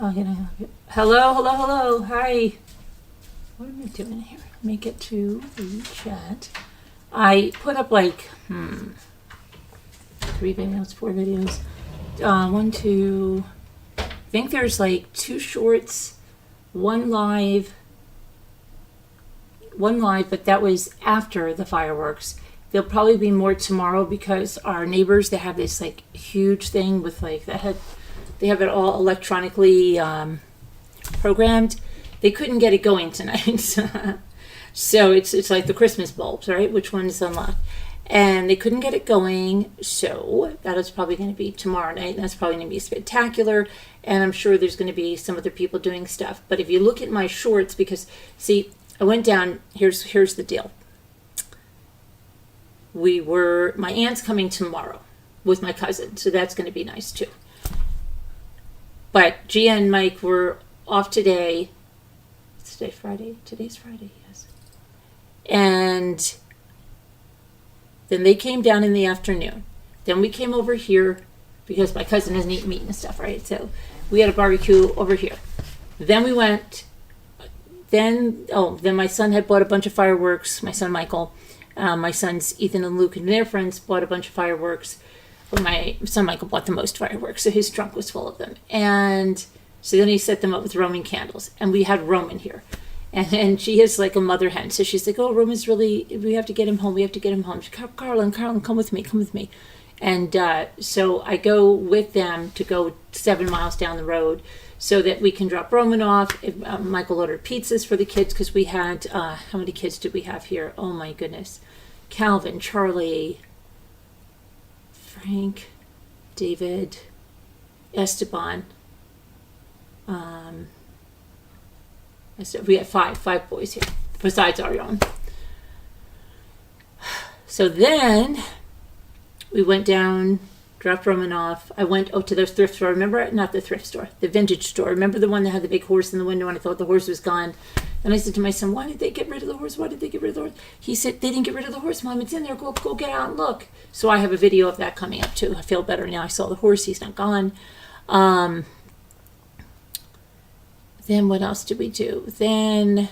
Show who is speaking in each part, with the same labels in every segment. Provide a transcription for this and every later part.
Speaker 1: How can I help you? Hello, hello, hello. Hi. What am I doing here? Let me get to the chat. I put up like 3 videos, 4 videos. 1, 2. I think there's like 2 shorts, 1 live, but that was after the fireworks. There'll probably be more tomorrow because our neighbors, they have this like huge thing with like they have it all electronically programmed. They couldn't get it going tonight. So it's like the Christmas bulbs, right? Which one is unlocked? And they couldn't get it going, so that is probably going to be tomorrow night, and that's probably going to be spectacular, and I'm sure there's going to be some other people doing stuff. But if you look at my shorts, because, see, I went down, here's the deal. My aunt's coming tomorrow with my cousin, so that's going to be nice, too. But Gia and Mike were off today. It's today Friday? Today's Friday, yes. And then they came down in the afternoon. Then we came over here because my cousin doesn't eat meat and stuff, right? So we had a barbecue over here. Then we went, then my son had bought a bunch of fireworks. My son Michael, my sons Ethan and Luke and their friends bought a bunch of fireworks. Well, my son Michael bought the most fireworks, so his trunk was full of them. And so then he set them up with Roman candles. And we had Roman here. And she is like a mother hen. So she's like, oh, Roman's really, we have to get him home. We have to get him home. She's, Carlin, come with me. And so I go with them to go 7 miles down the road so that we can drop Roman off. Michael ordered pizzas for the kids because we had, how many kids did we have here? Oh, my goodness. Calvin, Charlie, Frank, David, Esteban. So we had five boys here, besides our own. So then we went down, dropped Roman off. I went to the thrift store. Remember? Not the thrift store, the vintage store. Remember the one that had the big horse in the window and I thought the horse was gone? And I said to my son, why did they get rid of the horse? Why did they get rid of the horse? He said, they didn't get rid of the horse, Mom. It's in there. Go get out and look. So I have a video of that coming up too. I feel better now. I saw the horse. He's not gone. Then what else did we do? Then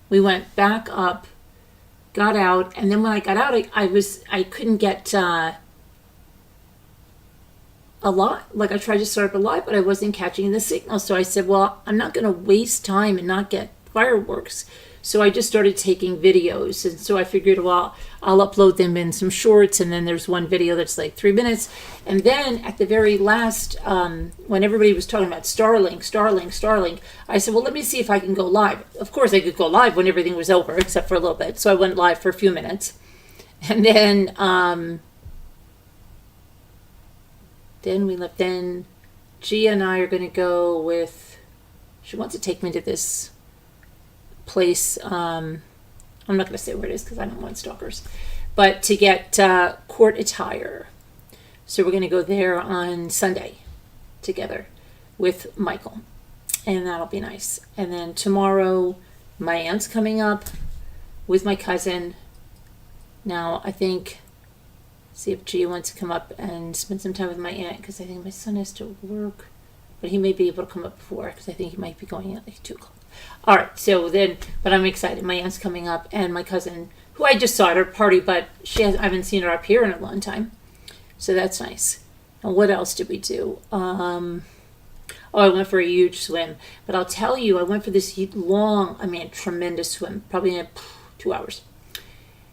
Speaker 1: we went back up, got out, and then when I got out, I couldn't get a lot. Like I tried to start up a lot, but I wasn't catching the signal. So I said, well, I'm not going to waste time and not get fireworks. So I just started taking videos. And so I figured, well, I'll upload them in some shorts. And then there's one video that's like 3 minutes. And then at the very last, when everybody was talking about Starlink, I said, well, let me see if I can go live. Of course, I could go live when everything was over, except for a little bit. So I went live for a few minutes. And then we left. Then Gia and I are going to go with, she wants to take me to this place. I'm not going to say where it is because I don't want stalkers, but to get court attire. So we're going to go there on Sunday together with Michael, and that'll be nice. And then tomorrow my aunt's coming up with my cousin. Now I think, see if Gia wants to come up and spend some time with my aunt, because I think my son has to work, but he may be able to come up before because I think he might be going at like 2 o'clock. All right, so then, but I'm excited. My aunt's coming up, and my cousin, who I just saw at her party, but I haven't seen her up here in a long time. So that's nice. And what else did we do? I went for a huge swim. But I'll tell you, I went for this long, tremendous swim, probably in 2 hours.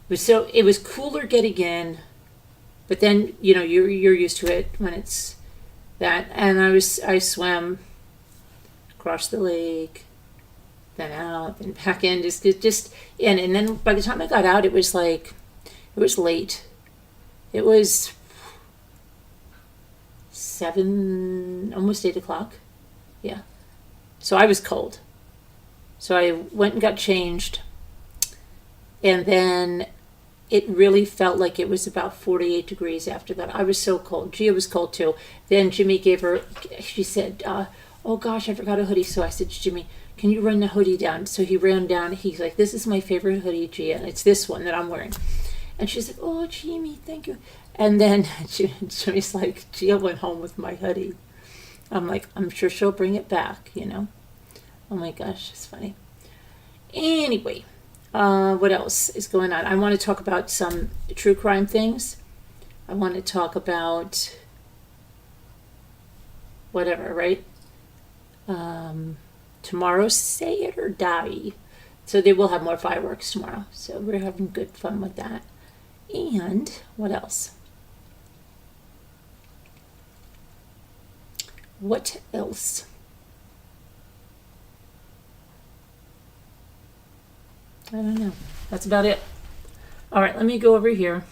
Speaker 1: It was cooler getting in, but then, you're used to it when it's that. And I swam across the lake, then out, then back in, just in. And then by the time I got out, it was late. It was 7, almost 8 o'clock. Yeah. So I was cold. So I went and got changed. And then it really felt like it was about 48 degrees after that. I was so cold. Gia was cold too. Then Jimmy she said, oh gosh, I forgot a hoodie. So I said to Jimmy, can you run the hoodie down? So he ran down. He's like, this is my favorite hoodie, Gia. And it's this one that I'm wearing. And she's like, oh, Jimmy, thank you. And then Jimmy's like, Gia went home with my hoodie. I'm like, I'm sure she'll bring it back, you know. Oh my gosh, it's funny. Anyway, what else is going on? I want to talk about some true crime things. I want to talk about whatever, right? Tomorrow, say it or die. So they will have more fireworks tomorrow. So we're having good fun with that. And what else? What else? I don't know. That's about it. All right, let me go over here.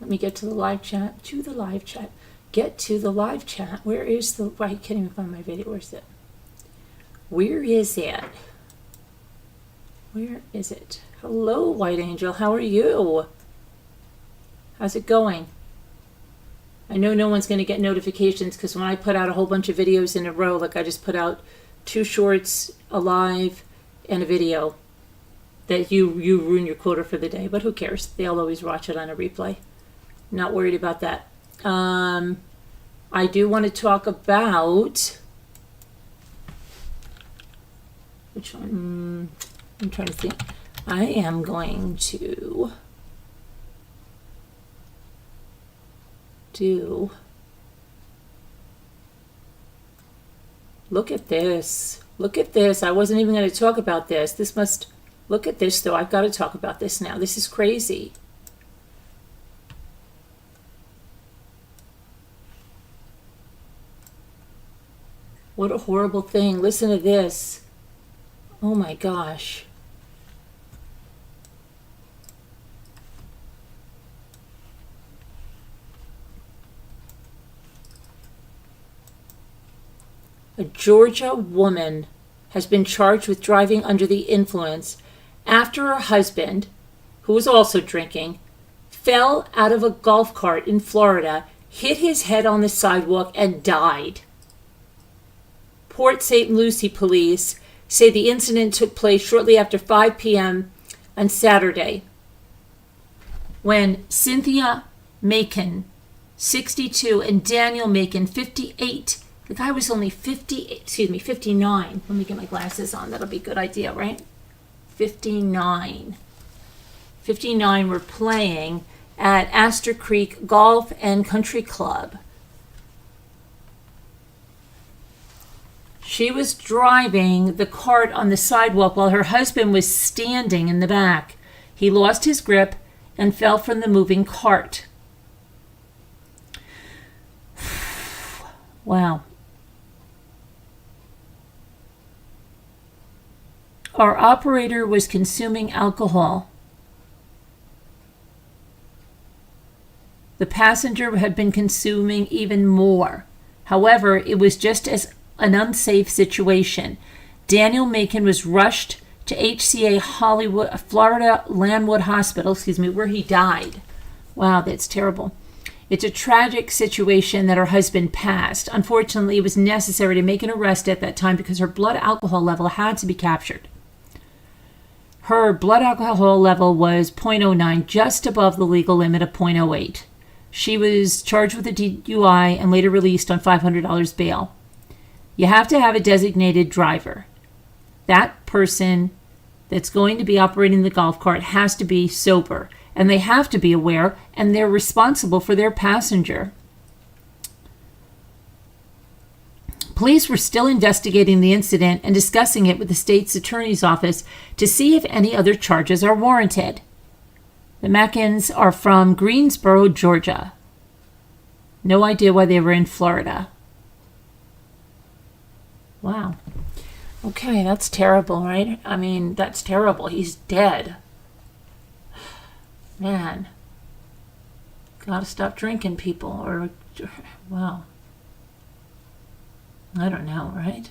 Speaker 1: Let me get to the live chat. To the live chat. Get to the live chat. Where is the... I can't even find my video. Where's it? Where is it? Where is it? Hello, White Angel. How are you? How's it going? I know no one's going to get notifications because when I put out a whole bunch of videos in a row, like I just put out 2 shorts, a live, and a video, that you ruin your quota for the day. But who cares? They'll always watch it on a replay. Not worried about that. I do want to talk about... Which one? I'm trying to think. I am going to do... Look at this. Look at this. I wasn't even going to talk about this. This must... Look at this, though. I've got to talk about this now. This is crazy. What a horrible thing. Listen to this. Oh my gosh. A Georgia woman has been charged with driving under the influence after her husband, who was also drinking, fell out of a golf cart in Florida, hit his head on the sidewalk, and died. Port St. Lucie police say the incident took place shortly after 5 p.m. on Saturday, when Cynthia Macon, 62, and Daniel Macon, 58. The guy was only 59. Let me get my glasses on. That'll be a good idea, right? 59. 59 were playing at Astor Creek Golf and Country Club. She was driving the cart on the sidewalk while her husband was standing in the back. He lost his grip and fell from the moving cart. Wow. Our operator was consuming alcohol. The passenger had been consuming even more. However, it was just as an unsafe situation. Daniel Macon was rushed to HCA Hollywood, Florida Landwood Hospital, where he died. Wow, that's terrible. It's a tragic situation that her husband passed. Unfortunately, it was necessary to make an arrest at that time because her blood alcohol level had to be captured. Her blood alcohol level was 0.09, just above the legal limit of 0.08. She was charged with a DUI and later released on $500 bail. You have to have a designated driver. That person that's going to be operating the golf cart has to be sober, and they have to be aware, and they're responsible for their passenger. Police were still investigating the incident and discussing it with the state's attorney's office to see if any other charges are warranted. The Macons are from Greensboro, Georgia. No idea why they were in Florida. Wow. Okay, that's terrible, right? I mean, that's terrible. He's dead. Man. Gotta stop drinking, people. Or, wow. I don't know, right?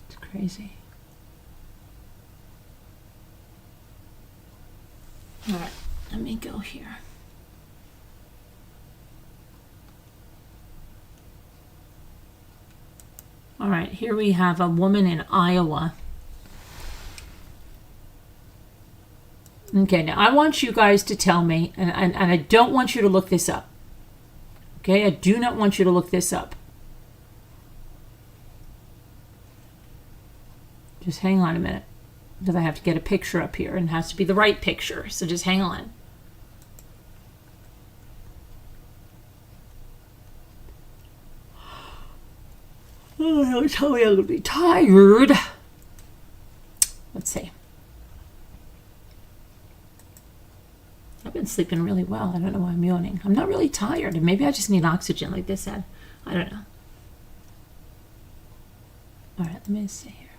Speaker 1: It's crazy. All right, let me go here. All right, here we have a woman in Iowa. Okay, now I want you guys to tell me, and I don't want you to look this up. Okay, I do not want you to look this up. Just hang on a minute, because I have to get a picture up here, and it has to be the right picture, so just hang on. Oh, don't tell me I'm going to be tired. Let's see. I've been sleeping really well. I don't know why I'm yawning. I'm not really tired, and maybe I just need oxygen like this said. I don't know. All right, let me see here.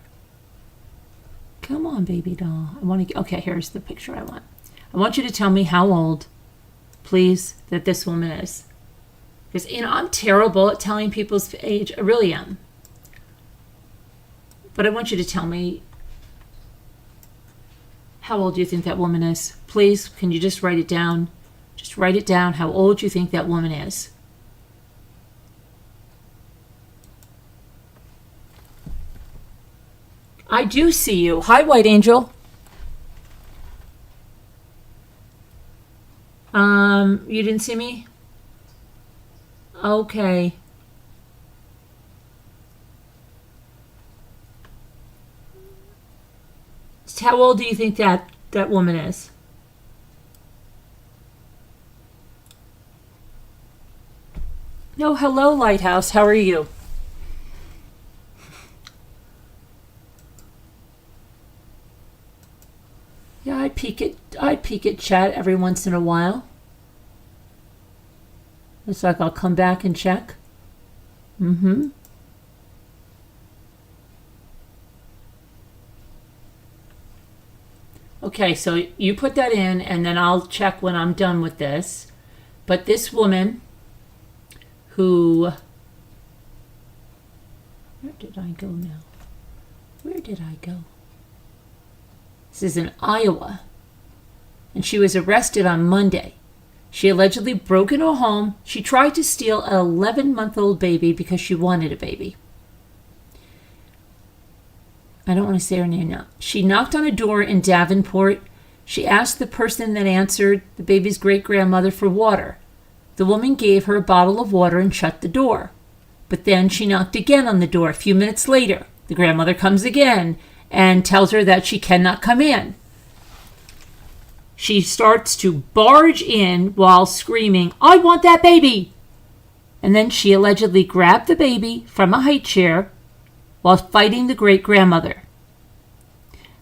Speaker 1: Come on, baby doll. I want to. Okay, here's the picture I want. I want you to tell me how old, please, that this woman is. Because, I'm terrible at telling people's age. I really am. But I want you to tell me how old you think that woman is. Please, can you just write it down? Just write it down how old you think that woman is. I do see you. Hi, White Angel. You didn't see me? Okay. How old do you think that woman is? No, hello, Lighthouse. How are you? Yeah, I peek at chat every once in a while. It's like I'll come back and check. Mm-hmm. Okay, so you put that in, and then I'll check when I'm done with this. But this woman who... Where did I go now? Where did I go? This is in Iowa. And she was arrested on Monday. She allegedly broke into a home. She tried to steal an 11-month-old baby because she wanted a baby. I don't want to say her name now. She knocked on a door in Davenport. She asked the person that answered, the baby's great-grandmother, for water. The woman gave her a bottle of water and shut the door. But then she knocked again on the door a few minutes later. The grandmother comes again and tells her that she cannot come in. She starts to barge in while screaming, "I want that baby!" And then she allegedly grabbed the baby from a high chair while fighting the great-grandmother.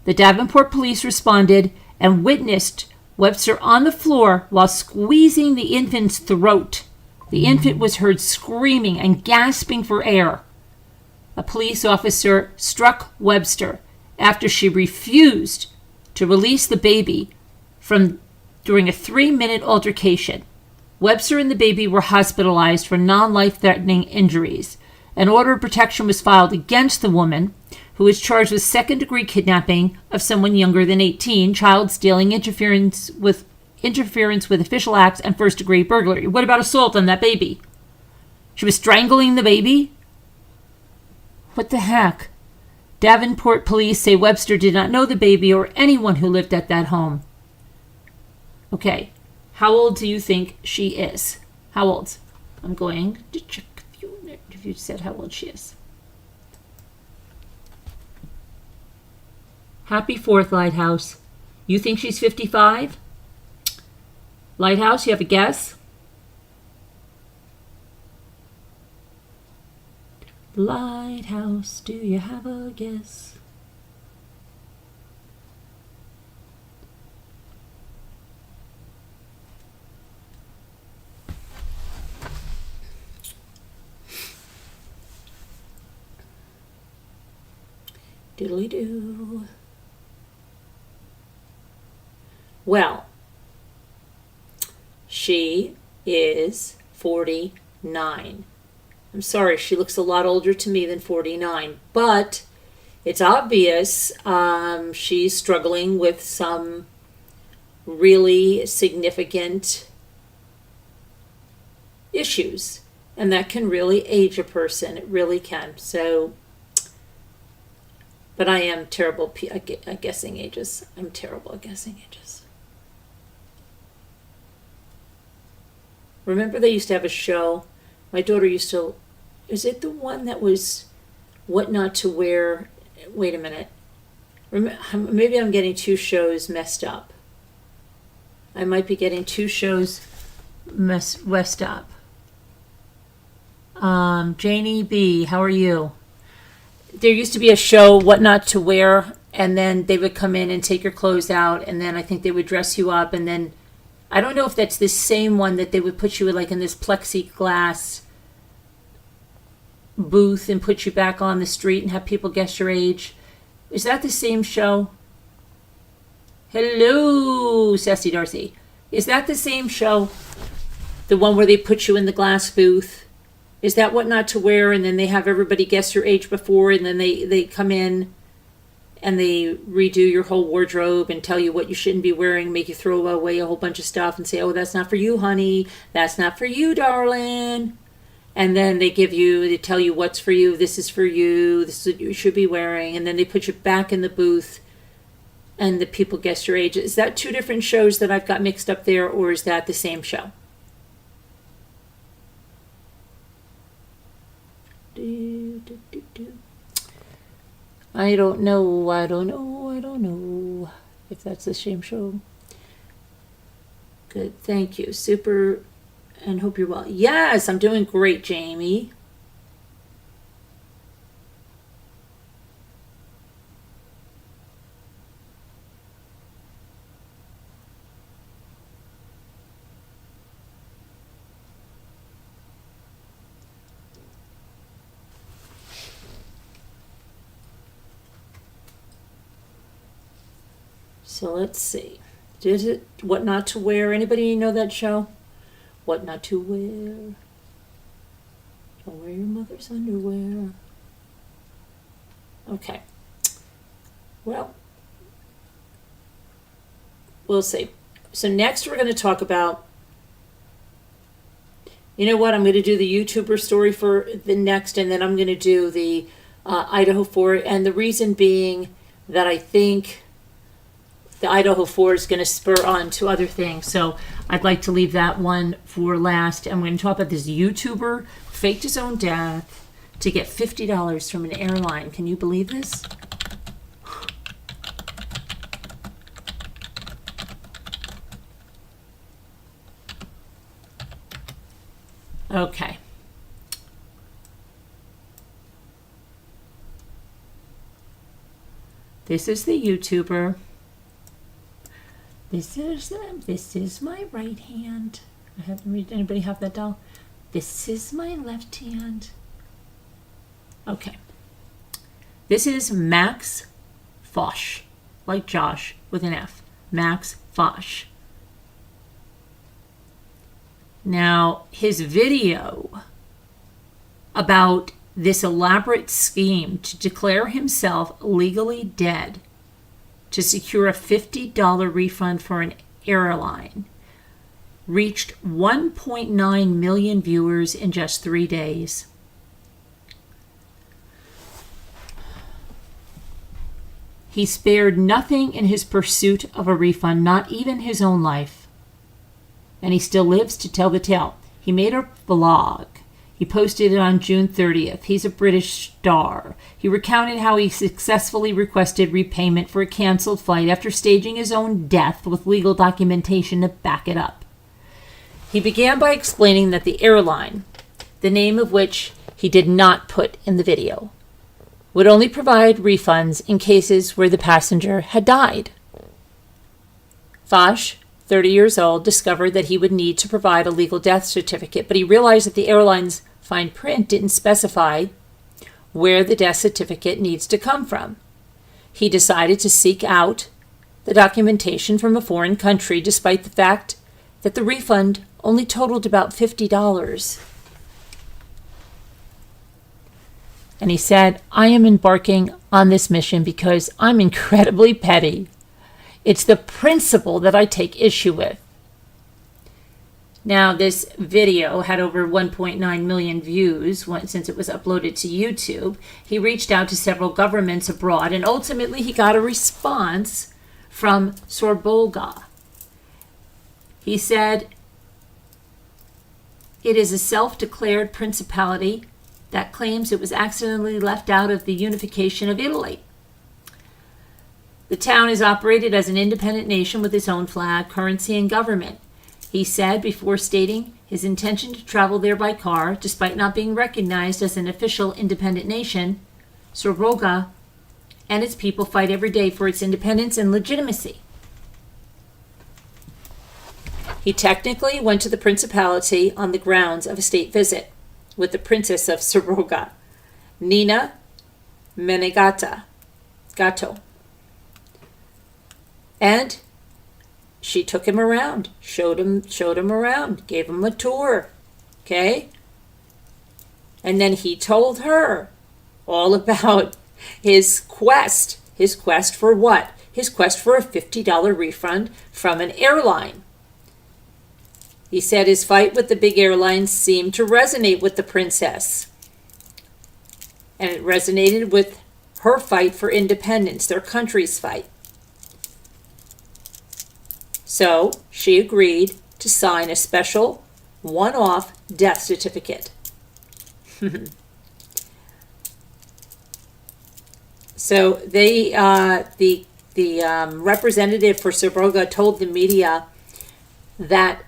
Speaker 1: The Davenport police responded and witnessed Webster on the floor while squeezing the infant's throat. The infant was heard screaming and gasping for air. A police officer struck Webster after she refused to release the baby during a 3-minute altercation. Webster and the baby were hospitalized for non-life-threatening injuries. An order of protection was filed against the woman, who was charged with second-degree kidnapping of someone younger than 18, child stealing, interference with official acts, and first-degree burglary. What about assault on that baby? She was strangling the baby? What the heck? Davenport police say Webster did not know the baby or anyone who lived at that home. Okay, how old do you think she is? How old? I'm going to check if you said how old she is. Happy 4th, Lighthouse. You think she's 55? Lighthouse, you have a guess? Lighthouse, do you have a guess? Doodly-doo. Well, she is 49. I'm sorry, she looks a lot older to me than 49, but it's obvious she's struggling with some really significant issues, and that can really age a person. It really can. So, but I am terrible at guessing ages. I'm terrible at guessing ages. Remember they used to have a show? My daughter used to, is it the one that was What Not to Wear? Wait a minute. Maybe I'm getting two shows messed up. I might be getting two shows messed up. Janie B., how are you? There used to be a show, What Not to Wear, and then they would come in and take your clothes out, and then I think they would dress you up, and then I don't know if that's the same one that they would put you like in this plexiglass booth and put you back on the street and have people guess your age. Is that the same show? Hello, Sassy Darcy. Is that the same show? The one where they put you in the glass booth? Is that What Not to Wear? And then they have everybody guess your age before, and then they come in and they redo your whole wardrobe and tell you what you shouldn't be wearing, make you throw away a whole bunch of stuff and say, oh, that's not for you, honey. That's not for you, darling. And then they tell you what's for you. This is for you. This is what you should be wearing. And then they put you back in the booth and the people guess your age. Is that two different shows that I've got mixed up there, or is that the same show? I don't know if that's the same show. Good, thank you. Super, and hope you're well. Yes, I'm doing great, Jamie. So let's see. Did it What Not to Wear? Anybody know that show? What Not to Wear. Don't wear your mother's underwear. Okay. Well, we'll see. So next we're going to talk about, you know what, I'm going to do the YouTuber story for the next, and then I'm going to do the Idaho 4. And the reason being that I think the Idaho 4 is going to spur on to other things. So I'd like to leave that one for last. I'm going to talk about this YouTuber faked his own death to get $50 from an airline. Can you believe this? Okay. This is the YouTuber. This is my right hand. Anybody have that doll? This is my left hand. Okay. This is Max Fosh, like Josh with an F. Max Fosh. Now, his video about this elaborate scheme to declare himself legally dead to secure a $50 refund for an airline reached 1.9 million viewers in just 3 days. He spared nothing in his pursuit of a refund, not even his own life. And he still lives to tell the tale. He made a vlog. He posted it on June 30th. He's a British star. He recounted how he successfully requested repayment for a canceled flight after staging his own death with legal documentation to back it up. He began by explaining that the airline, the name of which he did not put in the video, would only provide refunds in cases where the passenger had died. Fosh, 30 years old, discovered that he would need to provide a legal death certificate, but he realized that the airline's fine print didn't specify where the death certificate needs to come from. He decided to seek out the documentation from a foreign country, despite the fact that the refund only totaled about $50. And he said, I am embarking on this mission because I'm incredibly petty. It's the principle that I take issue with. Now, this video had over 1.9 million views since it was uploaded to YouTube. He reached out to several governments abroad, and ultimately he got a response from Sorbolga. He said, It is a self-declared principality that claims it was accidentally left out of the unification of Italy. The town is operated as an independent nation with its own flag, currency, and government. He said before stating his intention to travel there by car, despite not being recognized as an official independent nation, Soroga and its people fight every day for its independence and legitimacy. He technically went to the principality on the grounds of a state visit with the Princess of Soroga, Nina Menegata Gatto. And she took him around, showed him around, gave him a tour, okay? And then he told her all about his quest. His quest for what? His quest for a $50 refund from an airline. He said his fight with the big airlines seemed to resonate with the princess. And it resonated with her fight for independence, their country's fight. So she agreed to sign a special one-off death certificate. So they, the representative for Soroga told the media that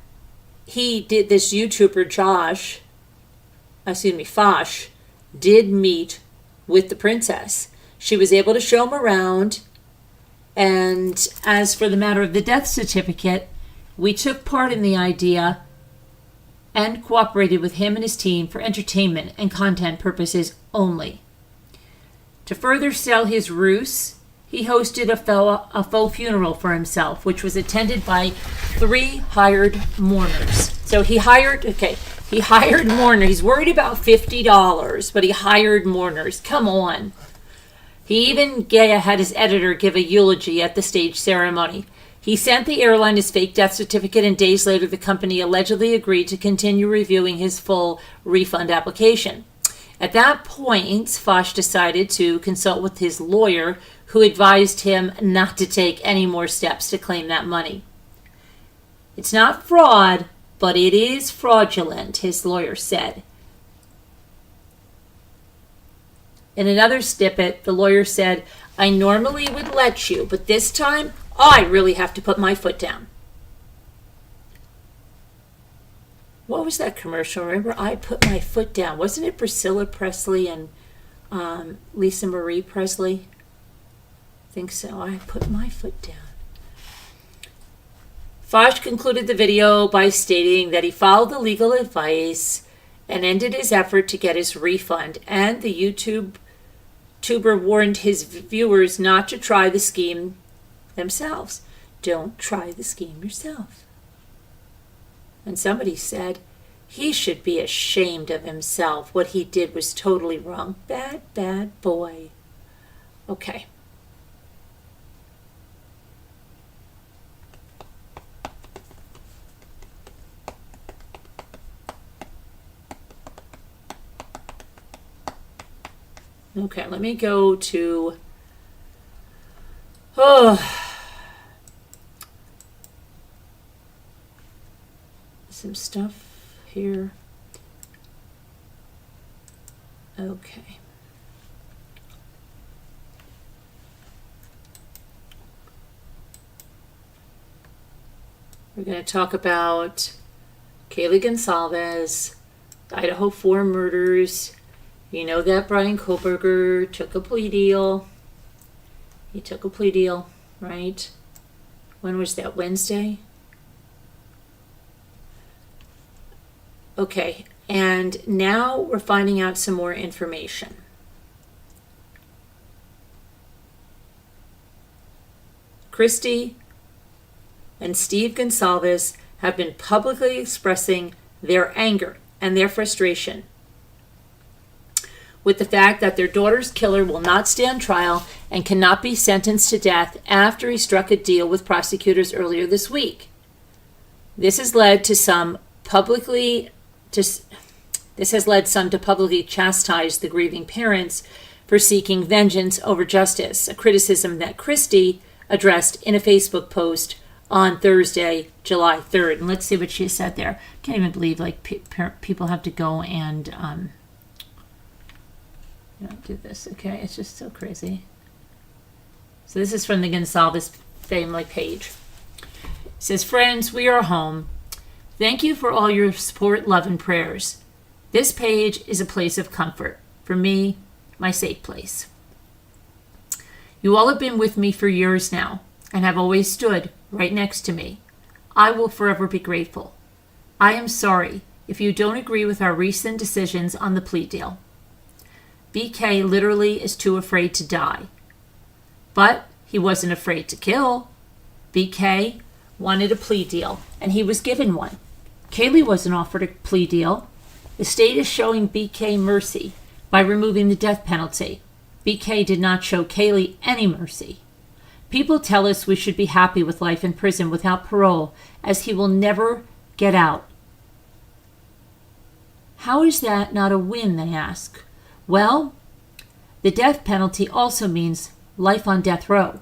Speaker 1: this YouTuber Fosh, did meet with the princess. She was able to show him around. And as for the matter of the death certificate, we took part in the idea and cooperated with him and his team for entertainment and content purposes only. To further sell his ruse, he hosted a faux funeral for himself, which was attended by 3 hired mourners. So he hired mourners. He's worried about $50, but he hired mourners. Come on. He even had his editor give a eulogy at the stage ceremony. He sent the airline his fake death certificate, and days later the company allegedly agreed to continue reviewing his full refund application. At that point, Fosh decided to consult with his lawyer, who advised him not to take any more steps to claim that money. It's not fraud, but it is fraudulent, his lawyer said. In another snippet, the lawyer said, I normally would let you, but this time, I really have to put my foot down. What was that commercial? Remember, I put my foot down. Wasn't it Priscilla Presley and Lisa Marie Presley? I think so. I put my foot down. Fosh concluded the video by stating that he followed the legal advice and ended his effort to get his refund, and the YouTuber warned his viewers not to try the scheme themselves. Don't try the scheme yourself. And somebody said he should be ashamed of himself. What he did was totally wrong. Bad, bad boy. Okay. Okay, let me go to some stuff here. Okay. We're going to talk about Kaylee Goncalves, Idaho 4 murders. You know that Brian Koberger took a plea deal. He took a plea deal, right? When was that? Wednesday? Okay, and now we're finding out some more information. Christy and Steve Goncalves have been publicly expressing their anger and their frustration with the fact that their daughter's killer will not stand trial and cannot be sentenced to death after he struck a deal with prosecutors earlier this week. This has led some to publicly chastise the grieving parents for seeking vengeance over justice, a criticism that Christie addressed in a Facebook post on Thursday, July 3rd. And let's see what she said there. Can't even believe like people have to go and do this. Okay, it's just so crazy. So this is from the Goncalves family page. It says, friends, we are home. Thank you for all your support, love, and prayers. This page is a place of comfort. For me, my safe place. You all have been with me for years now and have always stood right next to me. I will forever be grateful. I am sorry if you don't agree with our recent decisions on the plea deal. BK literally is too afraid to die. But he wasn't afraid to kill. BK wanted a plea deal, and he was given one. Kaylee wasn't offered a plea deal. The state is showing BK mercy by removing the death penalty. BK did not show Kaylee any mercy. People tell us we should be happy with life in prison without parole, as he will never get out. How is that not a win, they ask. Well, the death penalty also means life on death row.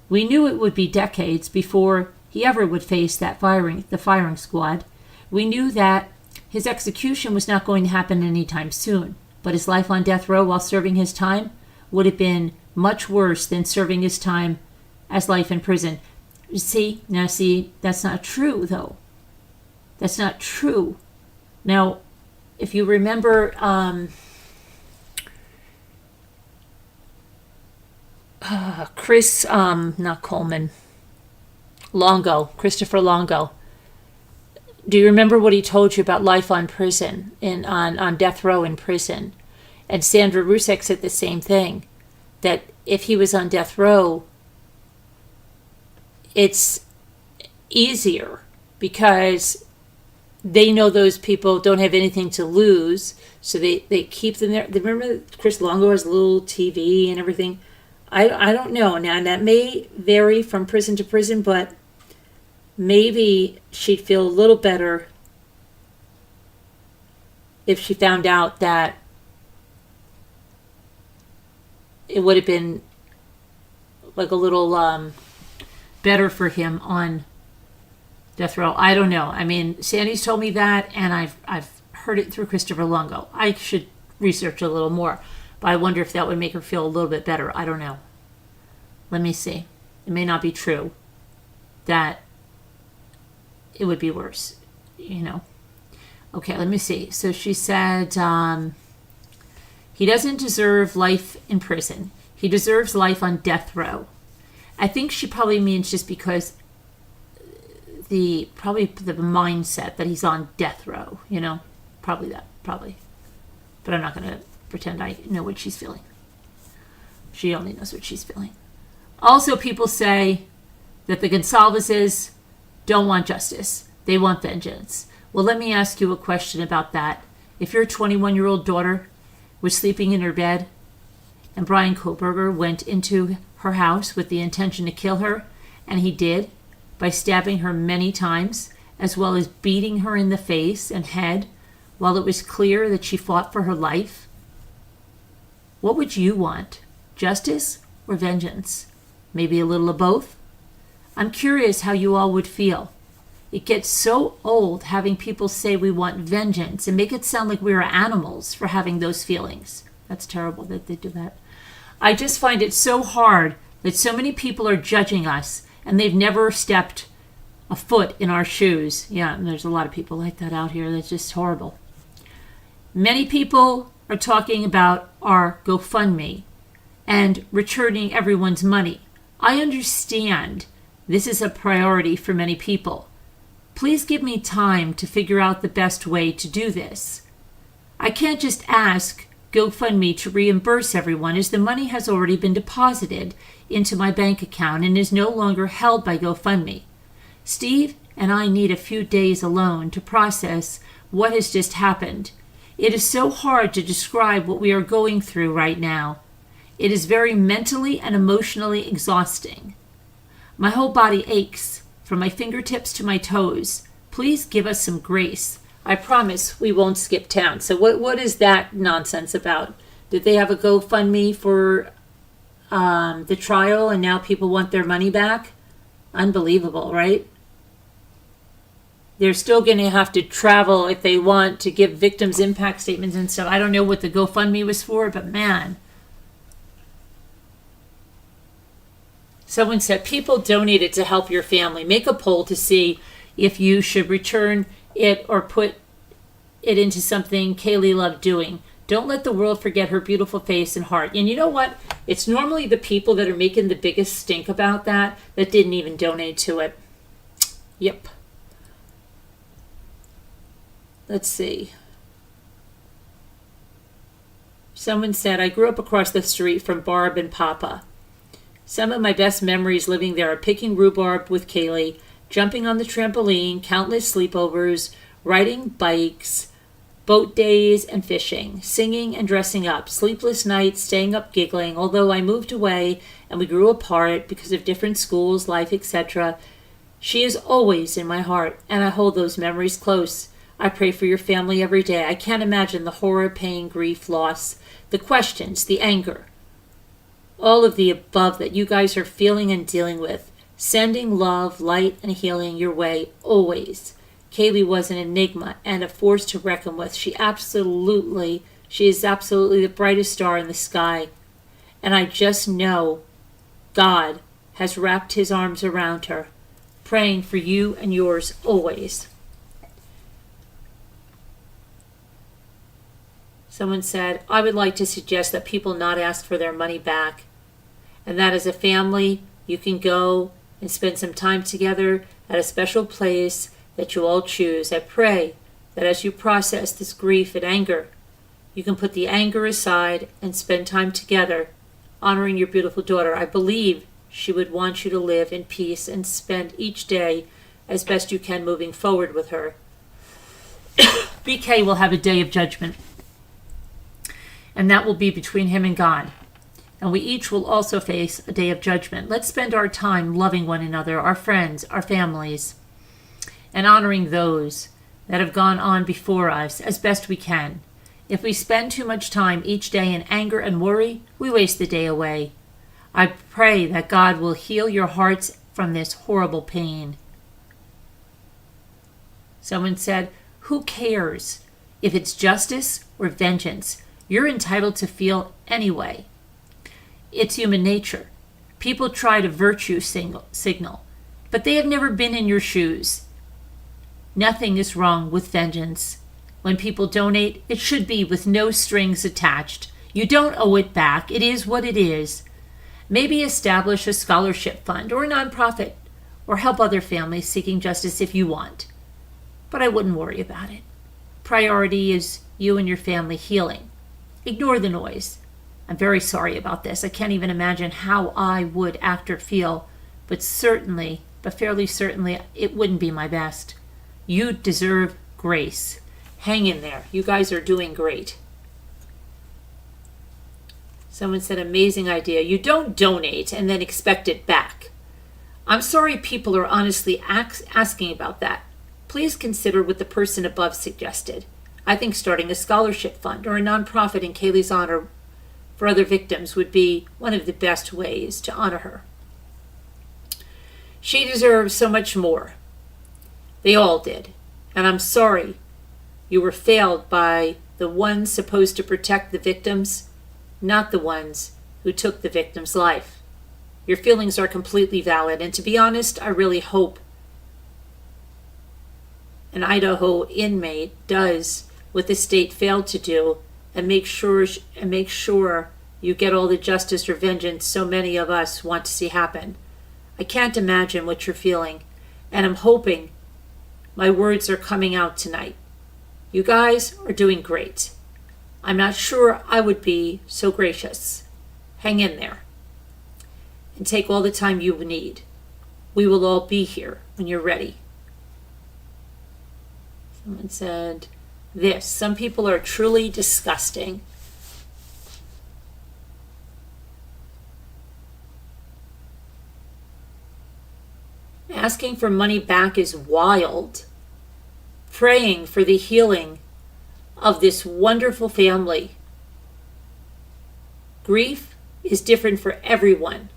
Speaker 1: We knew it would be decades before he ever would face the firing squad. We knew that his execution was not going to happen anytime soon, but his life on death row while serving his time would have been much worse than serving his time as life in prison. See, that's not true, though. That's not true. Now, if you remember, Christopher Longo. Do you remember what he told you about life on prison, on death row in prison? And Sandra Rusek said the same thing, that if he was on death row, it's easier because they know those people don't have anything to lose, so they keep them there. Remember Chris Longo has a little TV and everything? I don't know. Now, that may vary from prison to prison, but maybe she'd feel a little better if she found out that it would have been like a little better for him on death row. I don't know. I mean, Sandy's told me that, and I've heard it through Christopher Longo. I should research a little more, but I wonder if that would make her feel a little bit better. I don't know. Let me see. It may not be true that it would be worse, Okay, let me see. So she said, he doesn't deserve life in prison. He deserves life on death row. I think she probably means just because the mindset that he's on death row, probably. But I'm not going to pretend I know what she's feeling. She only knows what she's feeling. Also, people say that the Goncalveses don't want justice. They want vengeance. Well, let me ask you a question about that. If your 21-year-old daughter was sleeping in her bed and Brian Kohlberger went into her house with the intention to kill her, and he did, by stabbing her many times, as well as beating her in the face and head, while it was clear that she fought for her life, what would you want? Justice or vengeance? Maybe a little of both? I'm curious how you all would feel. It gets so old having people say we want vengeance and make it sound like we are animals for having those feelings. That's terrible that they do that. I just find it so hard that so many people are judging us and they've never stepped a foot in our shoes. Yeah, and there's a lot of people like that out here. That's just horrible. Many people are talking about our GoFundMe and returning everyone's money. I understand this is a priority for many people. Please give me time to figure out the best way to do this. I can't just ask GoFundMe to reimburse everyone, as the money has already been deposited into my bank account and is no longer held by GoFundMe. Steve and I need a few days alone to process what has just happened. It is so hard to describe what we are going through right now. It is very mentally and emotionally exhausting. My whole body aches, from my fingertips to my toes. Please give us some grace. I promise we won't skip town. So what is that nonsense about? Did they have a GoFundMe for the trial and now people want their money back? Unbelievable, right? They're still going to have to travel if they want to give victims impact statements and stuff. I don't know what the GoFundMe was for, but man. Someone said, people donated to help your family. Make a poll to see if you should return it or put it into something Kaylee loved doing. Don't let the world forget her beautiful face and heart. And you know what? It's normally the people that are making the biggest stink about that didn't even donate to it. Yep. Let's see. Someone said, I grew up across the street from Barb and Papa. Some of my best memories living there are picking rhubarb with Kaylee, jumping on the trampoline, countless sleepovers, riding bikes, boat days and fishing, singing and dressing up, sleepless nights, staying up giggling. Although I moved away and we grew apart because of different schools, life, etc., she is always in my heart, and I hold those memories close. I pray for your family every day. I can't imagine the horror, pain, grief, loss, the questions, the anger, all of the above that you guys are feeling and dealing with. Sending love, light, and healing your way always. Kaylee was an enigma and a force to reckon with. She is absolutely the brightest star in the sky. And I just know God has wrapped his arms around her, praying for you and yours always. Someone said, I would like to suggest that people not ask for their money back, and that as a family, you can go and spend some time together at a special place that you all choose. I pray that as you process this grief and anger, you can put the anger aside and spend time together honoring your beautiful daughter. I believe she would want you to live in peace and spend each day as best you can moving forward with her. BK will have a day of judgment, and that will be between him and God. And we each will also face a day of judgment. Let's spend our time loving one another, our friends, our families, and honoring those that have gone on before us as best we can. If we spend too much time each day in anger and worry, we waste the day away. I pray that God will heal your hearts from this horrible pain. Someone said, who cares if it's justice or vengeance? You're entitled to feel anyway. It's human nature. People try to virtue signal, but they have never been in your shoes. Nothing is wrong with vengeance. When people donate, it should be with no strings attached. You don't owe it back. It is what it is. Maybe establish a scholarship fund or a nonprofit, or help other families seeking justice if you want. But I wouldn't worry about it. Priority is you and your family healing. Ignore the noise. I'm very sorry about this. I can't even imagine how I would act or feel, but fairly certainly, it wouldn't be my best. You deserve grace. Hang in there. You guys are doing great. Someone said, amazing idea. You don't donate and then expect it back. I'm sorry people are honestly asking about that. Please consider what the person above suggested. I think starting a scholarship fund or a nonprofit in Kaylee's honor for other victims would be one of the best ways to honor her. She deserves so much more. They all did. And I'm sorry you were failed by the ones supposed to protect the victims, not the ones who took the victim's life. Your feelings are completely valid, and to be honest, I really hope an Idaho inmate does what the state failed to do and make sure you get all the justice or vengeance so many of us want to see happen. I can't imagine what you're feeling, and I'm hoping my words are coming out tonight. You guys are doing great. I'm not sure I would be so gracious. Hang in there and take all the time you need. We will all be here when you're ready. Someone said this. Some people are truly disgusting. Asking for money back is wild. Praying for the healing of this wonderful family. Grief is different for everyone,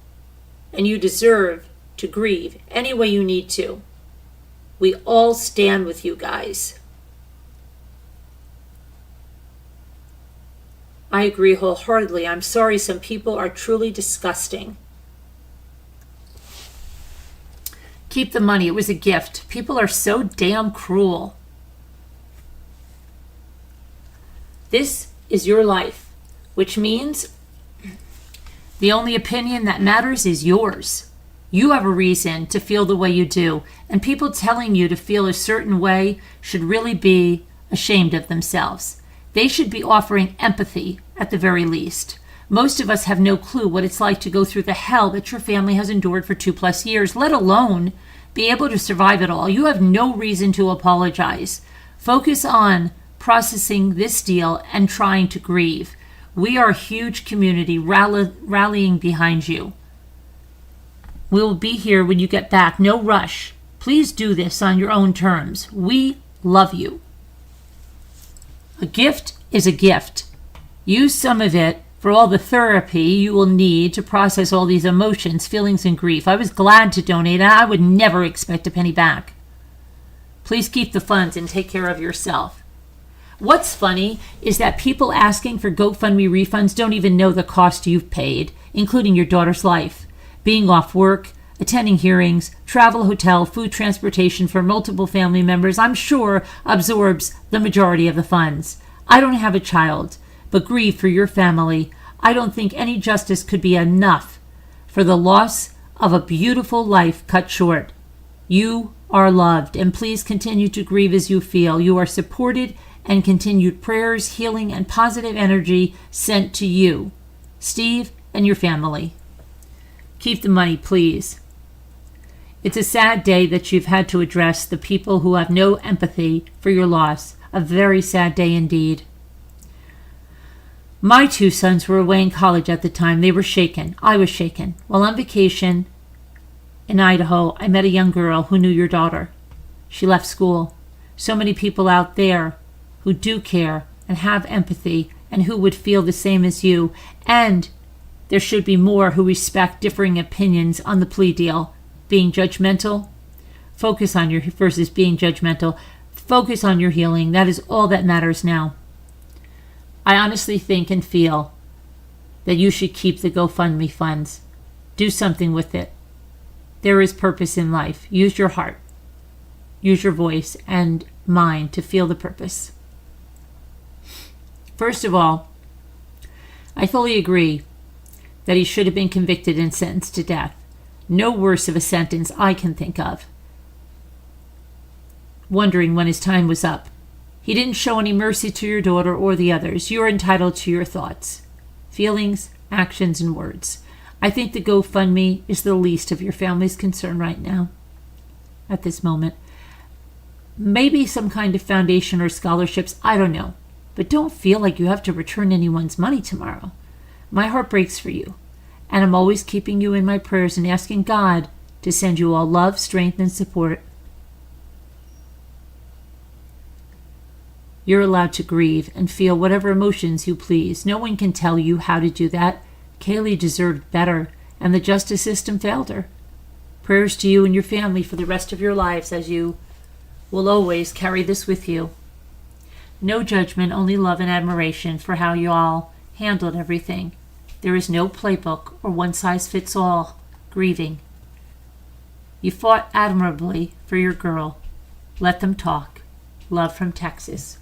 Speaker 1: and you deserve to grieve any way you need to. We all stand with you guys. I agree wholeheartedly. I'm sorry, some people are truly disgusting. Keep the money. It was a gift. People are so damn cruel. This is your life, which means the only opinion that matters is yours. You have a reason to feel the way you do, and people telling you to feel a certain way should really be ashamed of themselves. They should be offering empathy at the very least. Most of us have no clue what it's like to go through the hell that your family has endured for 2+ years, let alone be able to survive it all. You have no reason to apologize. Focus on processing this deal and trying to grieve. We are a huge community rallying behind you. We will be here when you get back. No rush. Please do this on your own terms. We love you. A gift is a gift. Use some of it for all the therapy you will need to process all these emotions, feelings, and grief. I was glad to donate, and I would never expect a penny back. Please keep the funds and take care of yourself. What's funny is that people asking for GoFundMe refunds don't even know the cost you've paid, including your daughter's life, being off work, attending hearings, travel, hotel, food, transportation for multiple family members, I'm sure absorbs the majority of the funds. I don't have a child, but grieve for your family. I don't think any justice could be enough for the loss of a beautiful life cut short. You are loved, and please continue to grieve as you feel. You are supported, and continued prayers, healing, and positive energy sent to you, Steve, and your family. Keep the money, please. It's a sad day that you've had to address the people who have no empathy for your loss. A very sad day indeed. My 2 sons were away in college at the time. They were shaken. I was shaken. While on vacation in Idaho, I met a young girl who knew your daughter. She left school. So many people out there who do care and have empathy and who would feel the same as you. And there should be more who respect differing opinions on the plea deal. Being judgmental, focus on your versus being judgmental. Focus on your healing. That is all that matters now. I honestly think and feel that you should keep the GoFundMe funds. Do something with it. There is purpose in life. Use your heart. Use your voice and mind to feel the purpose. First of all, I fully agree that he should have been convicted and sentenced to death. No worse of a sentence I can think of. Wondering when his time was up. He didn't show any mercy to your daughter or the others. You are entitled to your thoughts, feelings, actions, and words. I think the GoFundMe is the least of your family's concern right now, at this moment. Maybe some kind of foundation or scholarships, I don't know. But don't feel like you have to return anyone's money tomorrow. My heart breaks for you, and I'm always keeping you in my prayers and asking God to send you all love, strength, and support. You're allowed to grieve and feel whatever emotions you please. No one can tell you how to do that. Kaylee deserved better, and the justice system failed her. Prayers to you and your family for the rest of your lives, as you will always carry this with you. No judgment, only love and admiration for how you all handled everything. There is no playbook or one-size-fits-all grieving. You fought admirably for your girl. Let them talk. Love from Texas.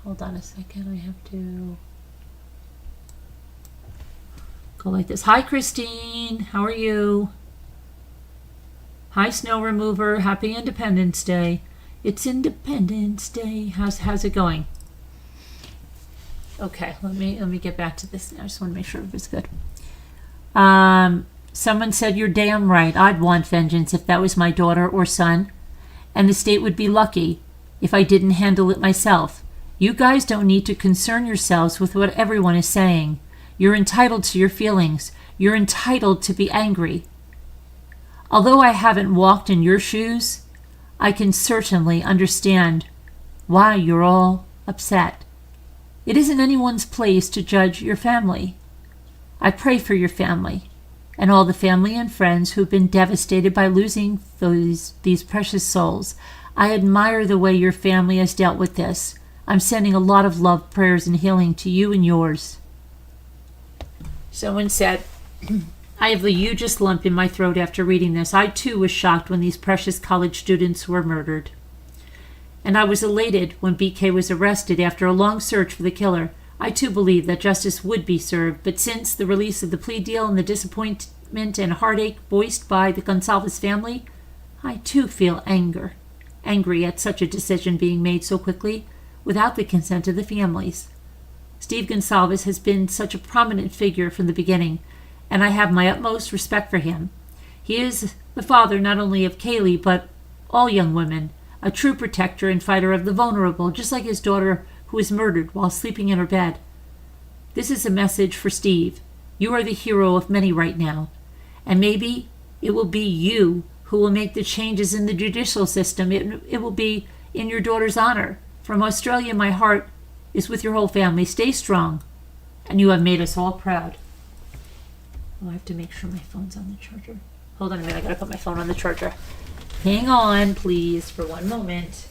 Speaker 1: Hold on a second. I have to go like this. Hi, Christine. How are you? Hi, Snow Remover. Happy Independence Day. It's Independence Day. How's it going? Okay, let me get back to this. I just want to make sure it was good. Someone said, you're damn right. I'd want vengeance if that was my daughter or son. And the state would be lucky if I didn't handle it myself. You guys don't need to concern yourselves with what everyone is saying. You're entitled to your feelings. You're entitled to be angry. Although I haven't walked in your shoes, I can certainly understand why you're all upset. It isn't anyone's place to judge your family. I pray for your family. and all the family and friends who've been devastated by losing these precious souls. I admire the way your family has dealt with this. I'm sending a lot of love, prayers, and healing to you and yours. Someone said, I have the hugest lump in my throat after reading this. I too was shocked when these precious college students were murdered. And I was elated when BK was arrested after a long search for the killer. I too believed that justice would be served, but since the release of the plea deal and the disappointment and heartache voiced by the Goncalves family, I too feel angry at such a decision being made so quickly without the consent of the families. Steve Goncalves has been such a prominent figure from the beginning, and I have my utmost respect for him. He is the father not only of Kaylee, but all young women, a true protector and fighter of the vulnerable, just like his daughter who was murdered while sleeping in her bed. This is a message for Steve. You are the hero of many right now, and maybe it will be you who will make the changes in the judicial system. It will be in your daughter's honor. From Australia, my heart is with your whole family. Stay strong, and you have made us all proud. Oh, I have to make sure my phone's on the charger. Hold on a minute, I gotta put my phone on the charger. Hang on, please, for one moment.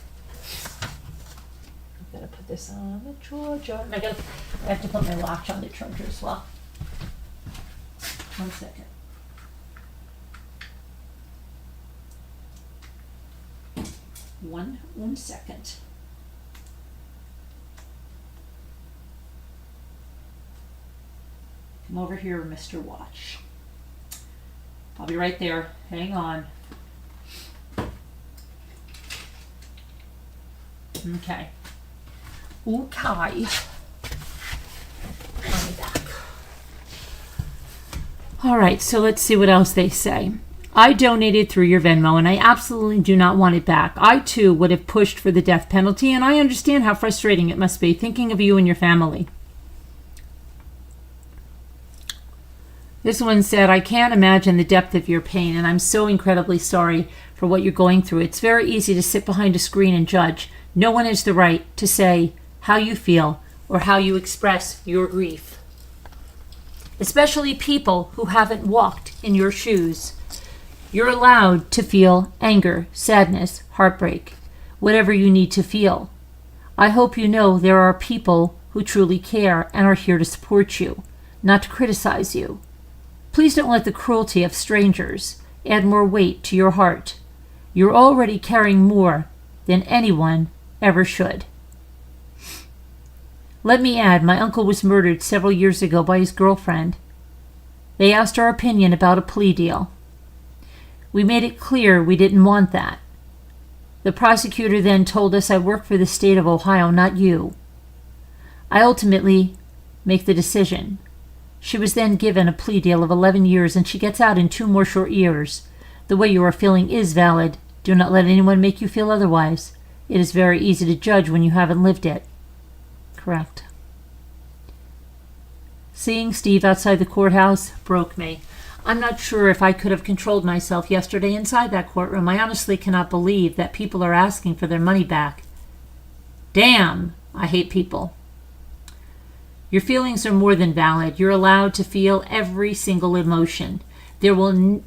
Speaker 1: I've gotta put this on the charger. I have to put my watch on the charger as well. 1 second. One second. Come over here, Mr. Watch. I'll be right there. Hang on. Okay. I'll be back. All right, so let's see what else they say. I donated through your Venmo, and I absolutely do not want it back. I, too, would have pushed for the death penalty, and I understand how frustrating it must be thinking of you and your family. This one said, I can't imagine the depth of your pain, and I'm so incredibly sorry for what you're going through. It's very easy to sit behind a screen and judge. No one has the right to say how you feel or how you express your grief, especially people who haven't walked in your shoes. You're allowed to feel anger, sadness, heartbreak, whatever you need to feel. I hope you know there are people who truly care and are here to support you, not to criticize you. Please don't let the cruelty of strangers add more weight to your heart. You're already carrying more than anyone ever should. Let me add, my uncle was murdered several years ago by his girlfriend. They asked our opinion about a plea deal. We made it clear we didn't want that. The prosecutor then told us I work for the state of Ohio, not you. I ultimately make the decision. She was then given a plea deal of 11 years, and she gets out in 2 more short years. The way you are feeling is valid. Do not let anyone make you feel otherwise. It is very easy to judge when you haven't lived it. Correct. Seeing Steve outside the courthouse broke me. I'm not sure if I could have controlled myself yesterday inside that courtroom. I honestly cannot believe that people are asking for their money back. Damn, I hate people. Your feelings are more than valid. You're allowed to feel every single emotion. There will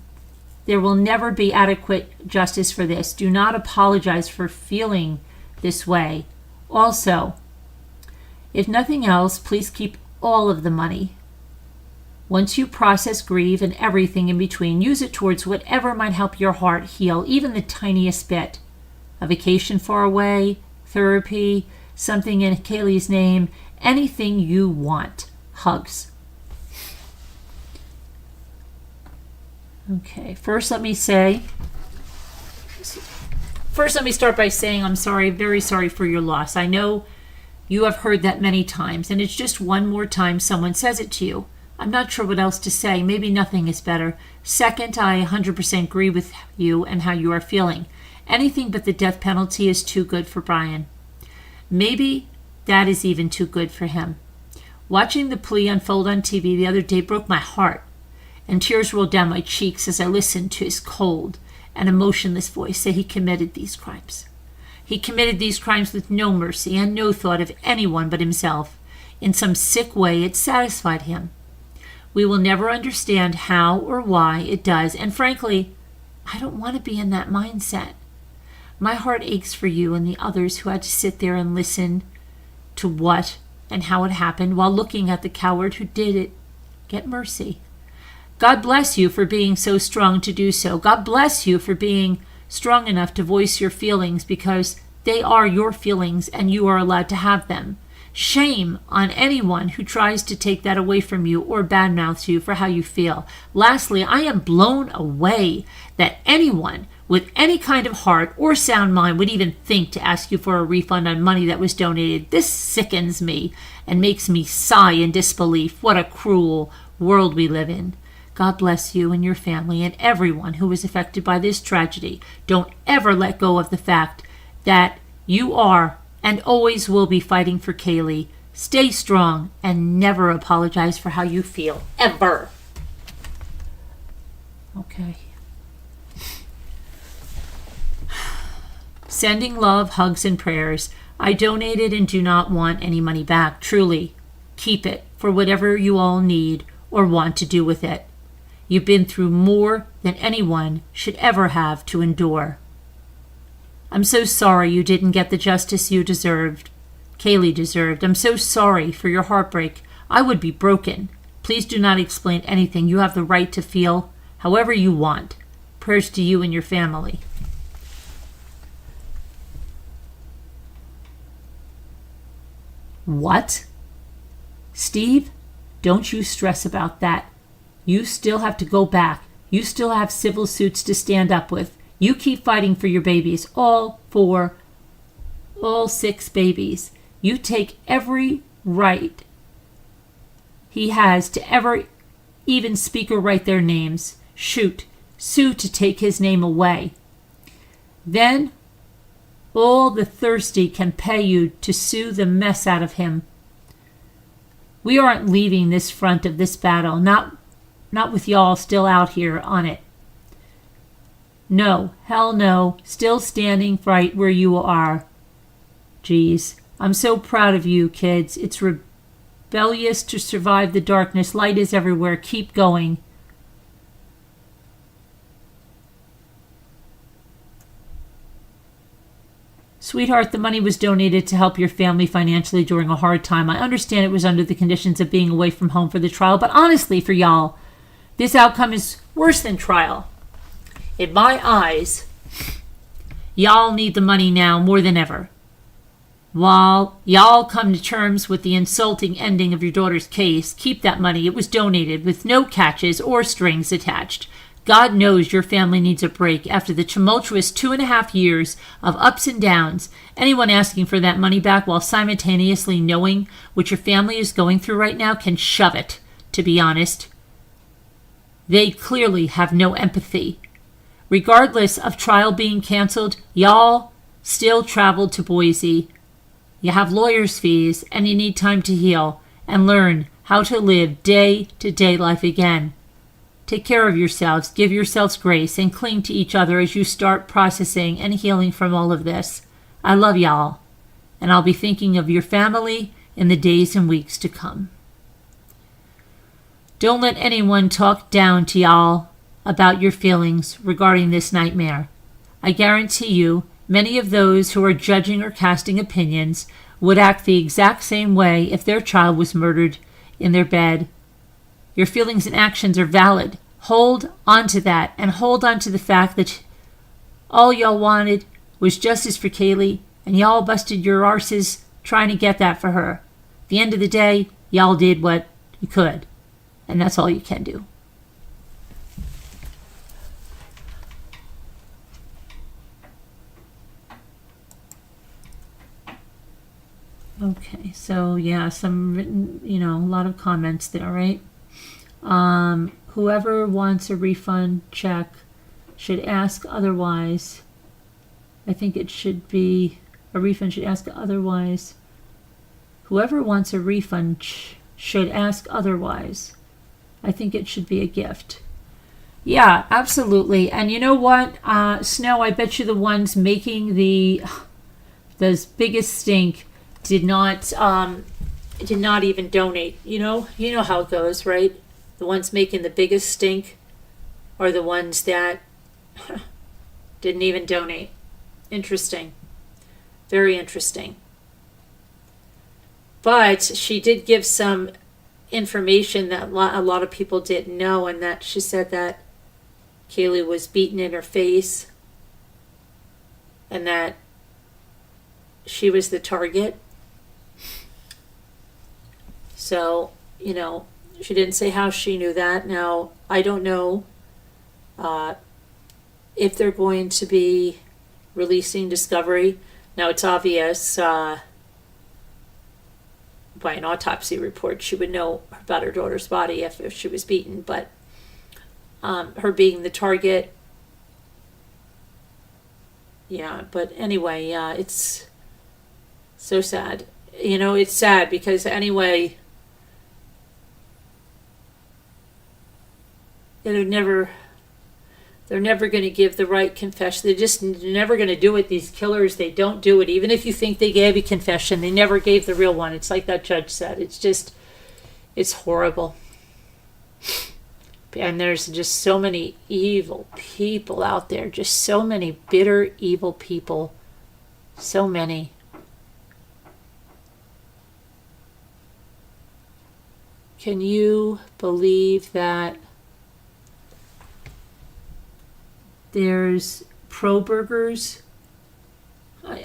Speaker 1: never be adequate justice for this. Do not apologize for feeling this way. Also, if nothing else, please keep all of the money. Once you process, grieve, and everything in between, use it towards whatever might help your heart heal, even the tiniest bit. A vacation far away, therapy, something in Kaylee's name, anything you want. Hugs. Okay, first let me start by saying I'm sorry, very sorry for your loss. I know you have heard that many times, and it's just one more time someone says it to you. I'm not sure what else to say. Maybe nothing is better. Second, I 100% agree with you and how you are feeling. Anything but the death penalty is too good for Brian. Maybe that is even too good for him. Watching the plea unfold on TV the other day broke my heart, and tears rolled down my cheeks as I listened to his cold and emotionless voice say he committed these crimes. He committed these crimes with no mercy and no thought of anyone but himself. In some sick way, it satisfied him. We will never understand how or why it does. And frankly, I don't want to be in that mindset. My heart aches for you and the others who had to sit there and listen to what and how it happened while looking at the coward who did it. Get mercy. God bless you for being so strong to do so. God bless you for being strong enough to voice your feelings, because they are your feelings and you are allowed to have them. Shame on anyone who tries to take that away from you or badmouths you for how you feel. Lastly, I am blown away that anyone with any kind of heart or sound mind would even think to ask you for a refund on money that was donated. This sickens me and makes me sigh in disbelief. What a cruel world we live in. God bless you and your family and everyone who was affected by this tragedy. Don't ever let go of the fact that you are and always will be fighting for Kaylee. Stay strong and never apologize for how you feel, ever. Okay. Sending love, hugs, and prayers. I donated and do not want any money back. Truly, keep it for whatever you all need or want to do with it. You've been through more than anyone should ever have to endure. I'm so sorry you didn't get the justice you deserved. Kaylee deserved. I'm so sorry for your heartbreak. I would be broken. Please do not explain anything. You have the right to feel however you want. Prayers to you and your family. What? Steve, don't you stress about that. You still have to go back. You still have civil suits to stand up with. You keep fighting for your babies, all 6 babies. You take every right he has to ever even speak or write their names. Shoot, sue to take his name away. Then all the thirsty can pay you to sue the mess out of him. We aren't leaving this front of this battle, not with y'all still out here on it. No, hell no, still standing right where you are. Geez, I'm so proud of you, kids. It's rebellious to survive the darkness. Light is everywhere. Keep going. Sweetheart, the money was donated to help your family financially during a hard time. I understand it was under the conditions of being away from home for the trial, but honestly, for y'all, this outcome is worse than trial. In my eyes, y'all need the money now more than ever. While y'all come to terms with the insulting ending of your daughter's case, keep that money. It was donated with no catches or strings attached. God knows your family needs a break after the tumultuous 2.5 years of ups and downs. Anyone asking for that money back while simultaneously knowing what your family is going through right now can shove it, to be honest. They clearly have no empathy. Regardless of trial being canceled, y'all still traveled to Boise. You have lawyer's fees and you need time to heal and learn how to live day-to-day life again. Take care of yourselves, give yourselves grace, and cling to each other as you start processing and healing from all of this. I love y'all, and I'll be thinking of your family in the days and weeks to come. Don't let anyone talk down to y'all about your feelings regarding this nightmare. I guarantee you, many of those who are judging or casting opinions would act the exact same way if their child was murdered in their bed. Your feelings and actions are valid. Hold on to that, and hold on to the fact that all y'all wanted was justice for Kaylee, and y'all busted your arses trying to get that for her. At the end of the day, y'all did what you could, and that's all you can do. Okay, so yeah, some written, a lot of comments there, right? Whoever wants a refund check should ask otherwise. I think it should be a refund should ask otherwise. Whoever wants a refund should ask otherwise. I think it should be a gift. Yeah, absolutely. And you know what, Snow, I bet you the ones making the biggest stink did not even donate. You know how it goes, right? The ones making the biggest stink are the ones that didn't even donate. Interesting. Very interesting. But she did give some information that a lot of people didn't know, and that she said that Kaylee was beaten in her face and that she was the target. So, you know, she didn't say how she knew that. Now, I don't know if they're going to be releasing Discovery. Now, it's obvious by an autopsy report she would know about her daughter's body if she was beaten. But her being the target, yeah. But anyway, yeah, it's so sad. You know, it's sad because anyway, they're never going to give the right confession. They're just never going to do it. These killers, they don't do it. Even if you think they gave a confession, they never gave the real one. It's like that judge said. It's horrible. And there's just so many evil people out there. Just so many bitter, evil people. So many. Can you believe that there's pro burgers?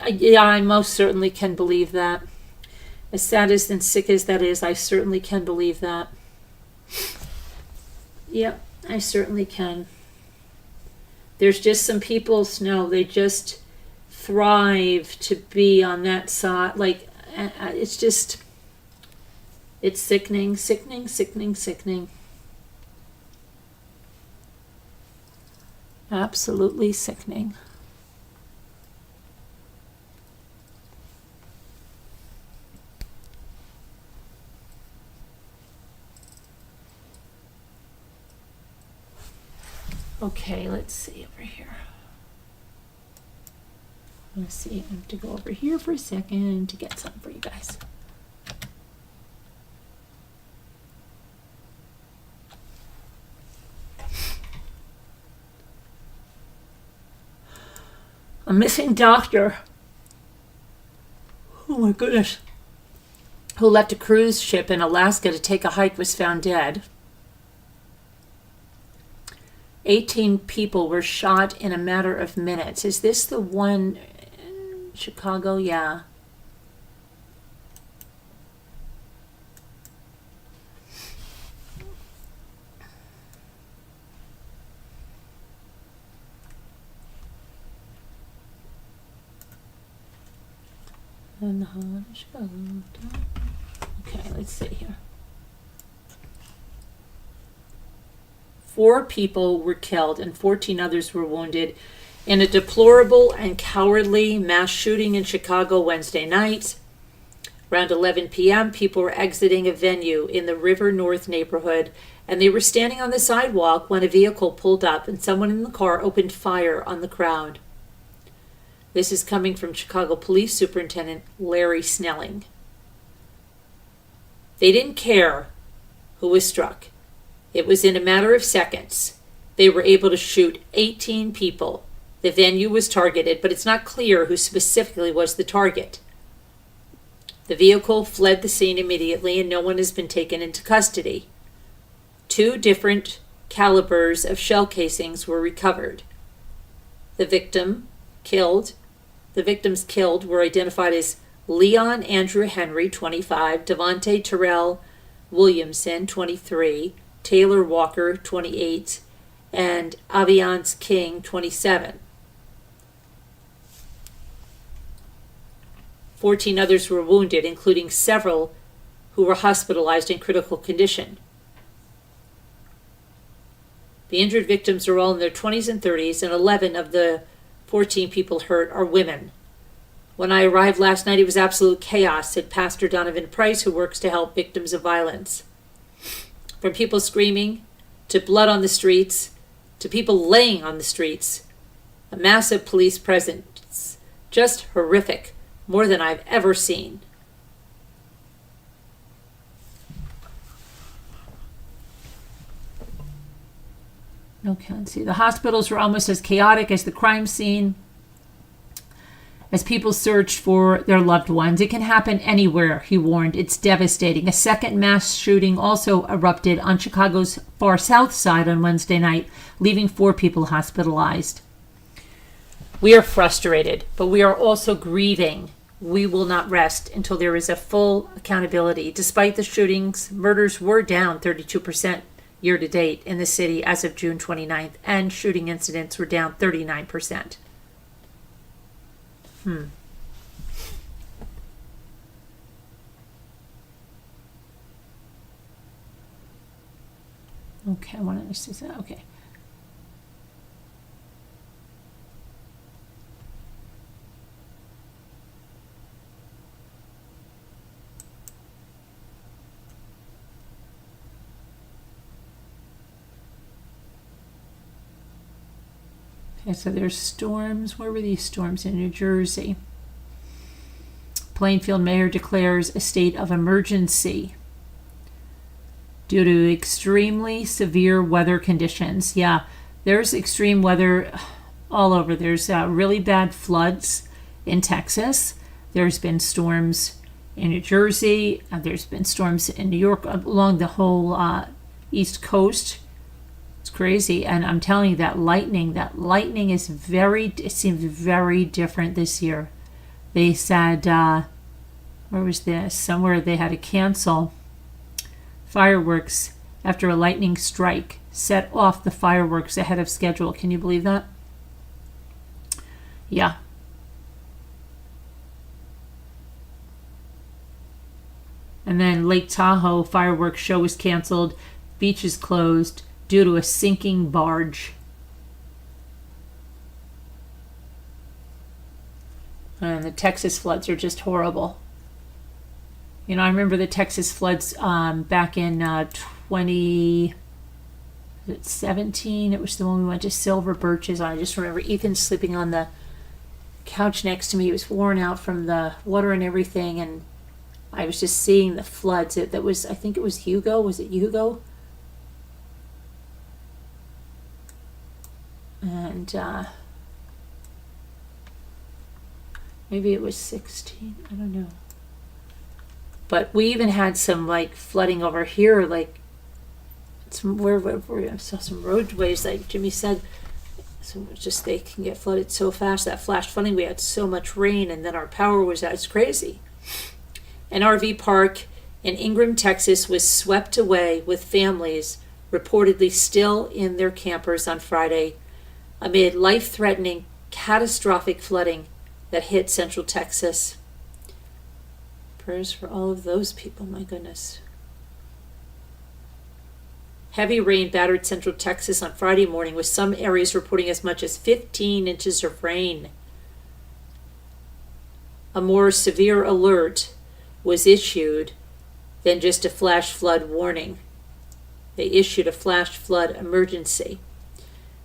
Speaker 1: Yeah, I most certainly can believe that. As sad as and sick as that is, I certainly can believe that. Yep, I certainly can. There's just some people, Snow, they just thrive to be on that side. Like, it's just, it's sickening, sickening, sickening, sickening. Absolutely sickening. Okay, let's see over here. Let's see, I have to go over here for a second to get something for you guys. A missing doctor, oh my goodness, who left a cruise ship in Alaska to take a hike was found dead. 18 people were shot in a matter of minutes. Is this the one in Chicago? Yeah. And Chicago. Okay, let's see here. 4 people were killed and 14 others were wounded in a deplorable and cowardly mass shooting in Chicago Wednesday night. Around 11 p.m., people were exiting a venue in the River North neighborhood, and they were standing on the sidewalk when a vehicle pulled up and someone in the car opened fire on the crowd. This is coming from Chicago Police Superintendent Larry Snelling. They didn't care who was struck. It was in a matter of seconds. They were able to shoot 18 people. The venue was targeted, but it's not clear who specifically was the target. The vehicle fled the scene immediately, and no one has been taken into custody. 2 different calibers of shell casings were recovered. The victims killed were identified as Leon Andrew Henry, 25, Devontae Terrell Williamson, 23, Taylor Walker, 28, and Aviance King, 27. 14 others were wounded, including several who were hospitalized in critical condition. The injured victims are all in their 20s and 30s, and 11 of the 14 people hurt are women. When I arrived last night, it was absolute chaos, said Pastor Donovan Price, who works to help victims of violence. From people screaming, to blood on the streets, to people laying on the streets. A massive police presence. Just horrific. More than I've ever seen. Okay, let's see. The hospitals were almost as chaotic as the crime scene as people searched for their loved ones. It can happen anywhere, he warned. It's devastating. A second mass shooting also erupted on Chicago's far south side on Wednesday night, leaving 4 people hospitalized. We are frustrated, but we are also grieving. We will not rest until there is a full accountability. Despite the shootings, murders were down 32% year to date in the city as of June 29th, and shooting incidents were down 39%. Okay, I want to see that. Okay. Okay, so there's storms. Where were these storms? In New Jersey. Plainfield mayor declares a state of emergency due to extremely severe weather conditions. Yeah, there's extreme weather all over. There's really bad floods in Texas. There's been storms in New Jersey. There's been storms in New York along the whole East Coast. It's crazy. And I'm telling you, that lightning is it seems very different this year. They said, where was this? Somewhere they had to cancel fireworks after a lightning strike set off the fireworks ahead of schedule. Can you believe that? Yeah. And then Lake Tahoe fireworks show was canceled. Beaches closed due to a sinking barge. And the Texas floods are just horrible. You know, I remember the Texas floods back in 2017. It was the one we went to Silver Birches on. I just remember Ethan sleeping on the couch next to me. He was worn out from the water and everything, and I was just seeing the floods. I think it was Hugo. Was it Hugo? And maybe it was 16. I don't know. But we even had some like flooding over here, like where I saw some roadways, like Jimmy said. So it's just they can get flooded so fast. That flash flooding, we had so much rain, and then our power was out. It's crazy. An RV park in Ingram, Texas, was swept away with families reportedly still in their campers on Friday amid life-threatening, catastrophic flooding that hit central Texas. Prayers for all of those people, my goodness. Heavy rain battered central Texas on Friday morning, with some areas reporting as much as 15 inches of rain. A more severe alert was issued than just a flash flood warning. They issued a flash flood emergency.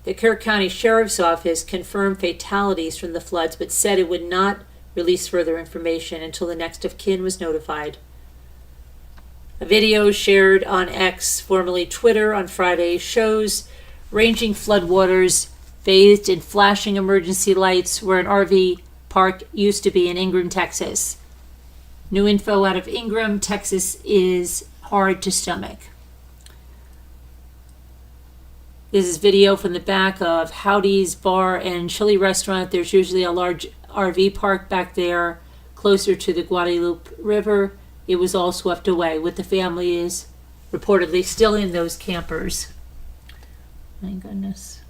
Speaker 1: The Kerr County Sheriff's Office confirmed fatalities from the floods, but said it would not release further information until the next of kin was notified. A video shared on X, formerly Twitter, on Friday shows raging floodwaters bathed in flashing emergency lights where an RV park used to be in Ingram, Texas. New info out of Ingram, Texas is hard to stomach. This is video from the back of Howdy's Bar and Chili Restaurant. There's usually a large RV park back there closer to the Guadalupe River. It was all swept away, with the families reportedly still in those campers. My goodness.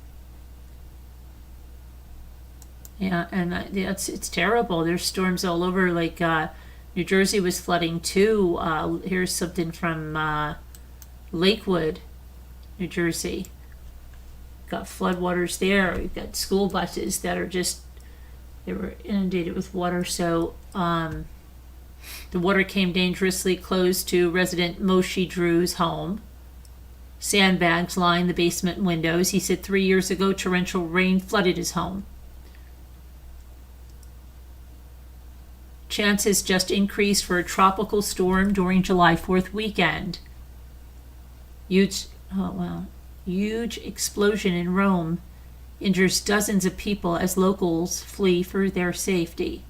Speaker 1: Yeah, and it's terrible. There's storms all over. Like New Jersey was flooding too. Here's something from Lakewood, New Jersey. Got floodwaters there. We've got school buses that are they were inundated with water. So the water came dangerously close to resident Moshe Drew's home. Sandbags line the basement windows. He said 3 years ago, torrential rain flooded his home. Chances just increased for a tropical storm during July 4th weekend. Oh, wow. Huge explosion in Rome injures dozens of people as locals flee for their safety.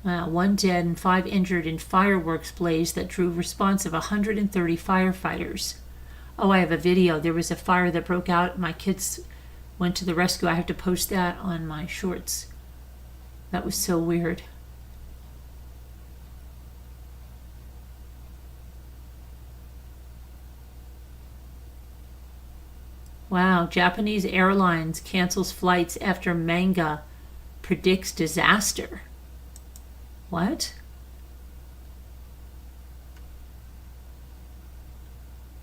Speaker 1: Wow, 1 dead and 5 injured in fireworks blaze that drew response of 130 firefighters. Oh, I have a video. There was a fire that broke out. My kids went to the rescue. I have to post that on my shorts. That was so weird. Wow, Japanese Airlines cancels flights after manga predicts disaster. What?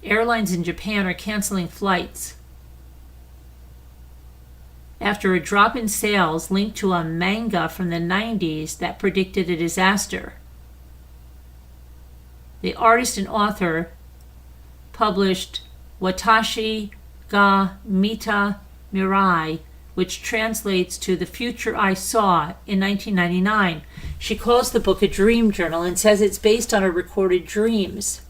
Speaker 1: Airlines in Japan are canceling flights after a drop in sales linked to a manga from the 90s that predicted a disaster. The artist and author published Watashi ga Mita Mirai, which translates to The Future I Saw, in 1999. She calls the book a dream journal and says it's based on her recorded dreams.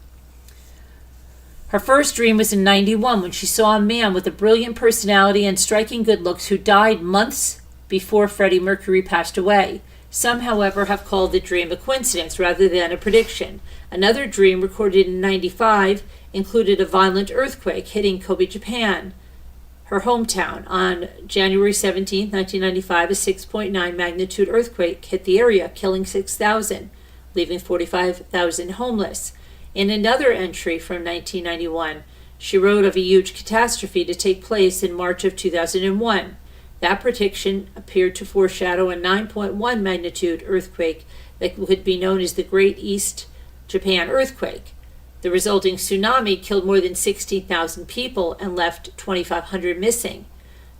Speaker 1: Her first dream was in 91 when she saw a man with a brilliant personality and striking good looks who died months before Freddie Mercury passed away. Some, however, have called the dream a coincidence rather than a prediction. Another dream recorded in 95 included a violent earthquake hitting Kobe, Japan, her hometown. On January 17, 1995, a 6.9 magnitude earthquake hit the area, killing 6,000, leaving 45,000 homeless. In another entry from 1991, she wrote of a huge catastrophe to take place in March of 2001. That prediction appeared to foreshadow a 9.1 magnitude earthquake that would be known as the Great East Japan Earthquake. The resulting tsunami killed more than 16,000 people and left 2,500 missing.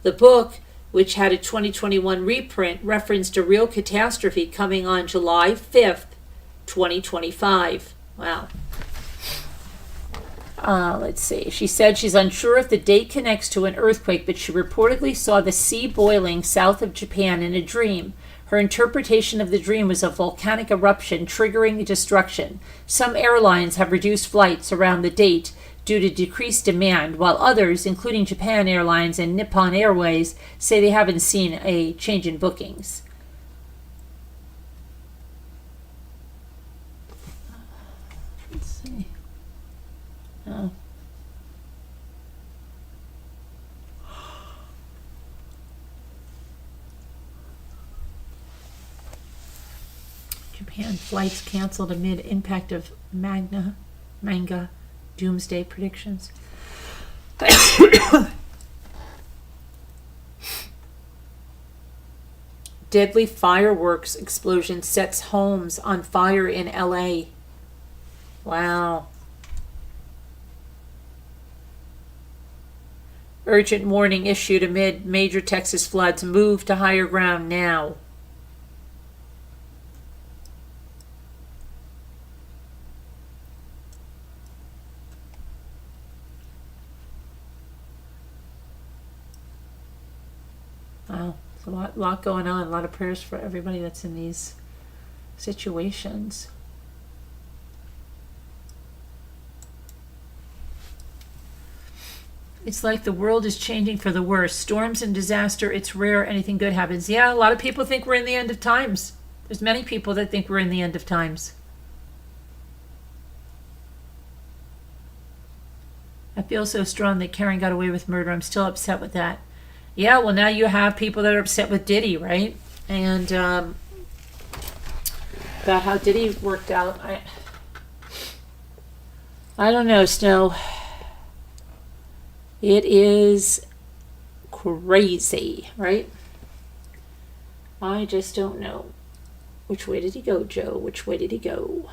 Speaker 1: The book, which had a 2021 reprint, referenced a real catastrophe coming on July 5th, 2025. Wow. Let's see. She said she's unsure if the date connects to an earthquake, but she reportedly saw the sea boiling south of Japan in a dream. Her interpretation of the dream was a volcanic eruption triggering destruction. Some airlines have reduced flights around the date due to decreased demand, while others, including Japan Airlines and Nippon Airways, say they haven't seen a change in bookings. Let's see. Oh. Japan flights canceled amid impact of manga doomsday predictions. Deadly fireworks explosion sets homes on fire in LA. Wow. Urgent warning issued amid major Texas floods. Move to higher ground now. Wow, there's a lot going on. A lot of prayers for everybody that's in these situations. It's like the world is changing for the worse. Storms and disaster, it's rare anything good happens. Yeah, a lot of people think we're in the end of times. There's many people that think we're in the end of times. I feel so strong that Karen got away with murder. I'm still upset with that. Yeah, well, now you have people that are upset with Diddy, right? And about how Diddy worked out. I don't know, Snow. It is crazy, right? I just don't know. Which way did he go, Joe? Which way did he go?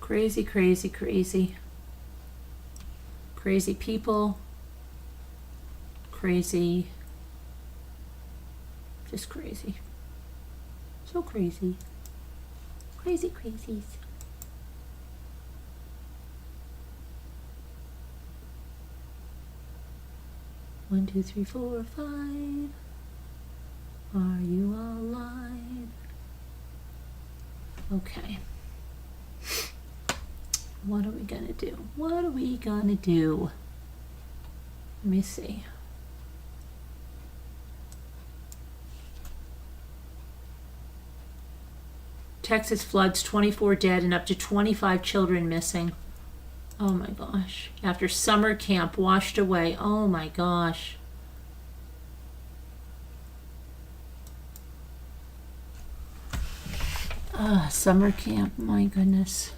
Speaker 1: Crazy, crazy, crazy. Crazy people. Crazy. Just crazy. So crazy. Crazy crazies. 1, 2, 3, 4, 5. Are you alive? Okay. What are we gonna do? What are we gonna do? Let me see. Texas floods, 24 dead and up to 25 children missing. Oh my gosh. After summer camp washed away. Oh my gosh. Summer camp, my goodness.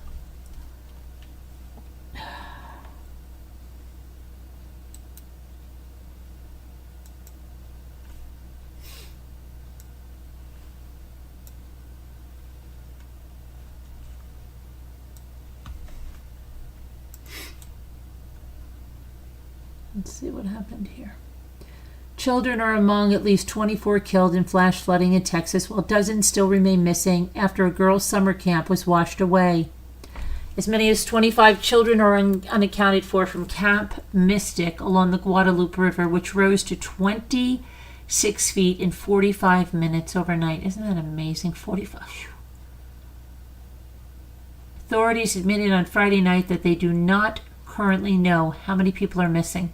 Speaker 1: Let's see what happened here. Children are among at least 24 killed in flash flooding in Texas, while dozens still remain missing after a girls' summer camp was washed away. As many as 25 children are unaccounted for from Camp Mystic along the Guadalupe River, which rose to 26 feet in 45 minutes overnight. Isn't that amazing? 45. Authorities admitted on Friday night that they do not currently know how many people are missing.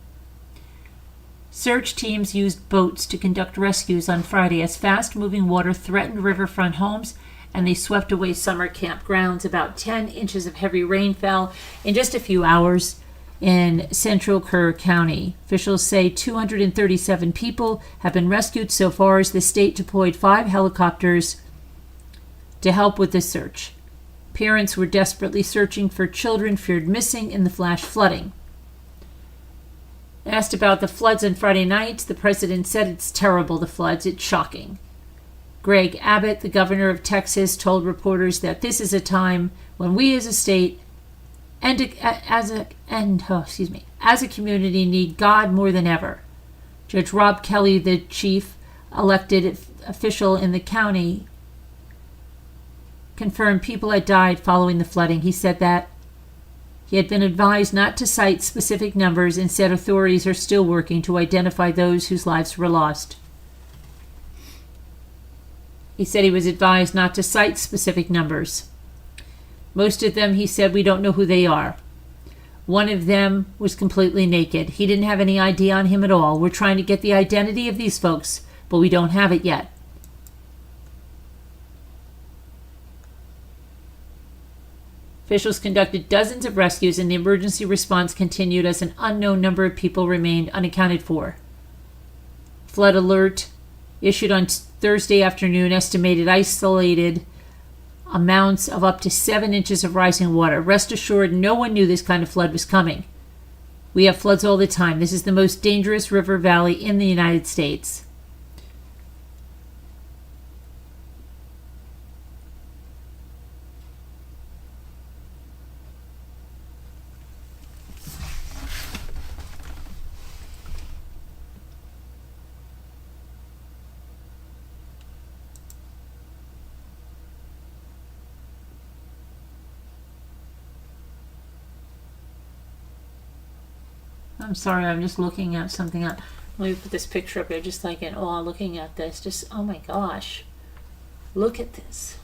Speaker 1: Search teams used boats to conduct rescues on Friday as fast-moving water threatened riverfront homes and they swept away summer camp grounds. About 10 inches of heavy rain fell in just a few hours in central Kerr County. Officials say 237 people have been rescued so far as the state deployed 5 helicopters to help with the search. Parents were desperately searching for children feared missing in the flash flooding. Asked about the floods on Friday night, the president said it's terrible, the floods, it's shocking. Greg Abbott, the governor of Texas, told reporters that this is a time when we as a state and as a community need God more than ever. Judge Rob Kelly, the chief elected official in the county, confirmed people had died following the flooding. He said that he had been advised not to cite specific numbers and said authorities are still working to identify those whose lives were lost. He said he was advised not to cite specific numbers. Most of them, he said, we don't know who they are. One of them was completely naked. He didn't have any ID on him at all. We're trying to get the identity of these folks, but we don't have it yet. Officials conducted dozens of rescues and the emergency response continued as an unknown number of people remained unaccounted for. Flood alert issued on Thursday afternoon estimated isolated amounts of up to 7 inches of rising water. Rest assured, no one knew this kind of flood was coming. We have floods all the time. This is the most dangerous river valley in the United States. I'm sorry, I'm just looking at something up. Let me put this picture up here, just like in awe looking at this. Just, oh my gosh. Look at this.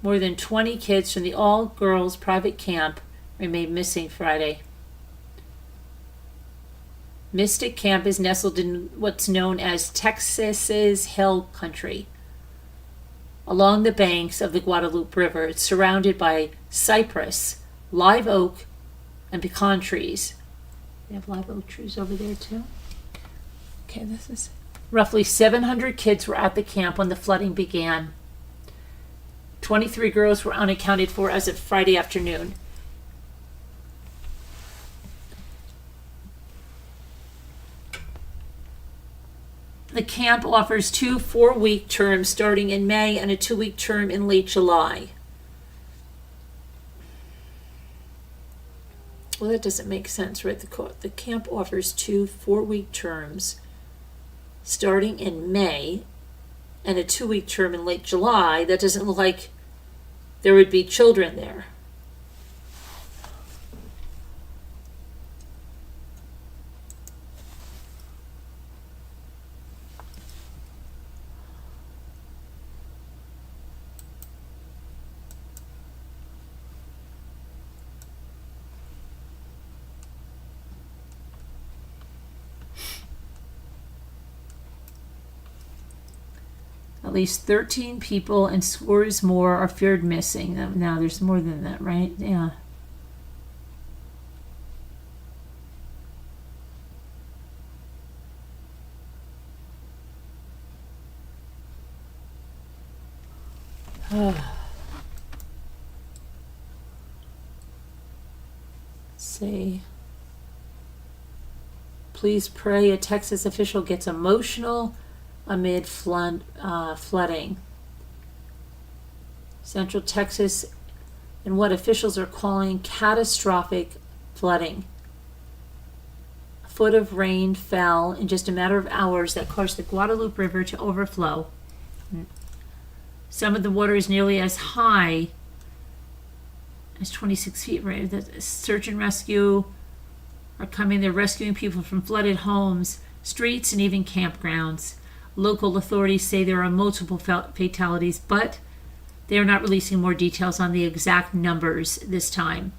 Speaker 1: More than 20 kids from the all-girls private camp remained missing Friday. Mystic Camp is nestled in what's known as Texas's Hill Country. Along the banks of the Guadalupe River, it's surrounded by cypress, live oak, and pecan trees. We have live oak trees over there too. Okay, this is roughly 700 kids were at the camp when the flooding began. 23 girls were unaccounted for as of Friday afternoon. The camp offers 2 4-week terms starting in May and a 2-week term in late July. Well, that doesn't make sense, right? The camp offers 2 4-week terms starting in May and a 2-week term in late July. That doesn't look like there would be children there. At least 13 people and scores more are feared missing. Now, there's more than that, right? Yeah. See. Please pray. A Texas official gets emotional amid flooding. Central Texas and what officials are calling catastrophic flooding. A foot of rain fell in just a matter of hours that caused the Guadalupe River to overflow. Some of the water is nearly as high as 26 feet. Right? The search and rescue are coming. They're rescuing people from flooded homes, streets, and even campgrounds. Local authorities say there are multiple fatalities, but they are not releasing more details on the exact numbers this time.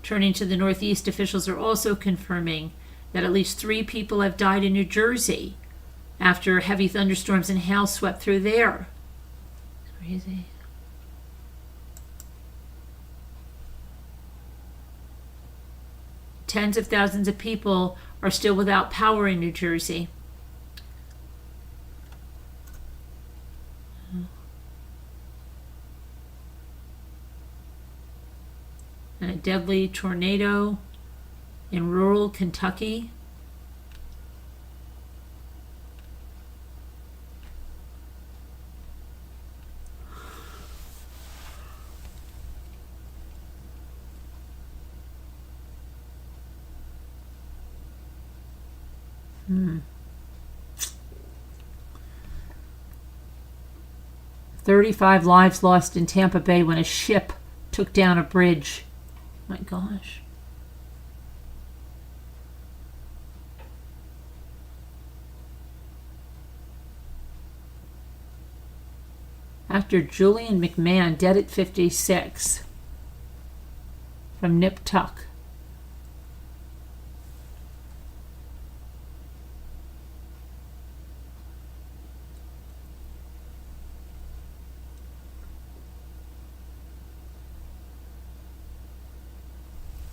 Speaker 1: Turning to the Northeast, officials are also confirming that at least 3 people have died in New Jersey after heavy thunderstorms and hail swept through there. Crazy. Tens of thousands of people are still without power in New Jersey. And a deadly tornado in rural Kentucky. Hmm. 35 lives lost in Tampa Bay when a ship took down a bridge. My gosh. Actor Julian McMahon, dead at 56, from Nip Tuck.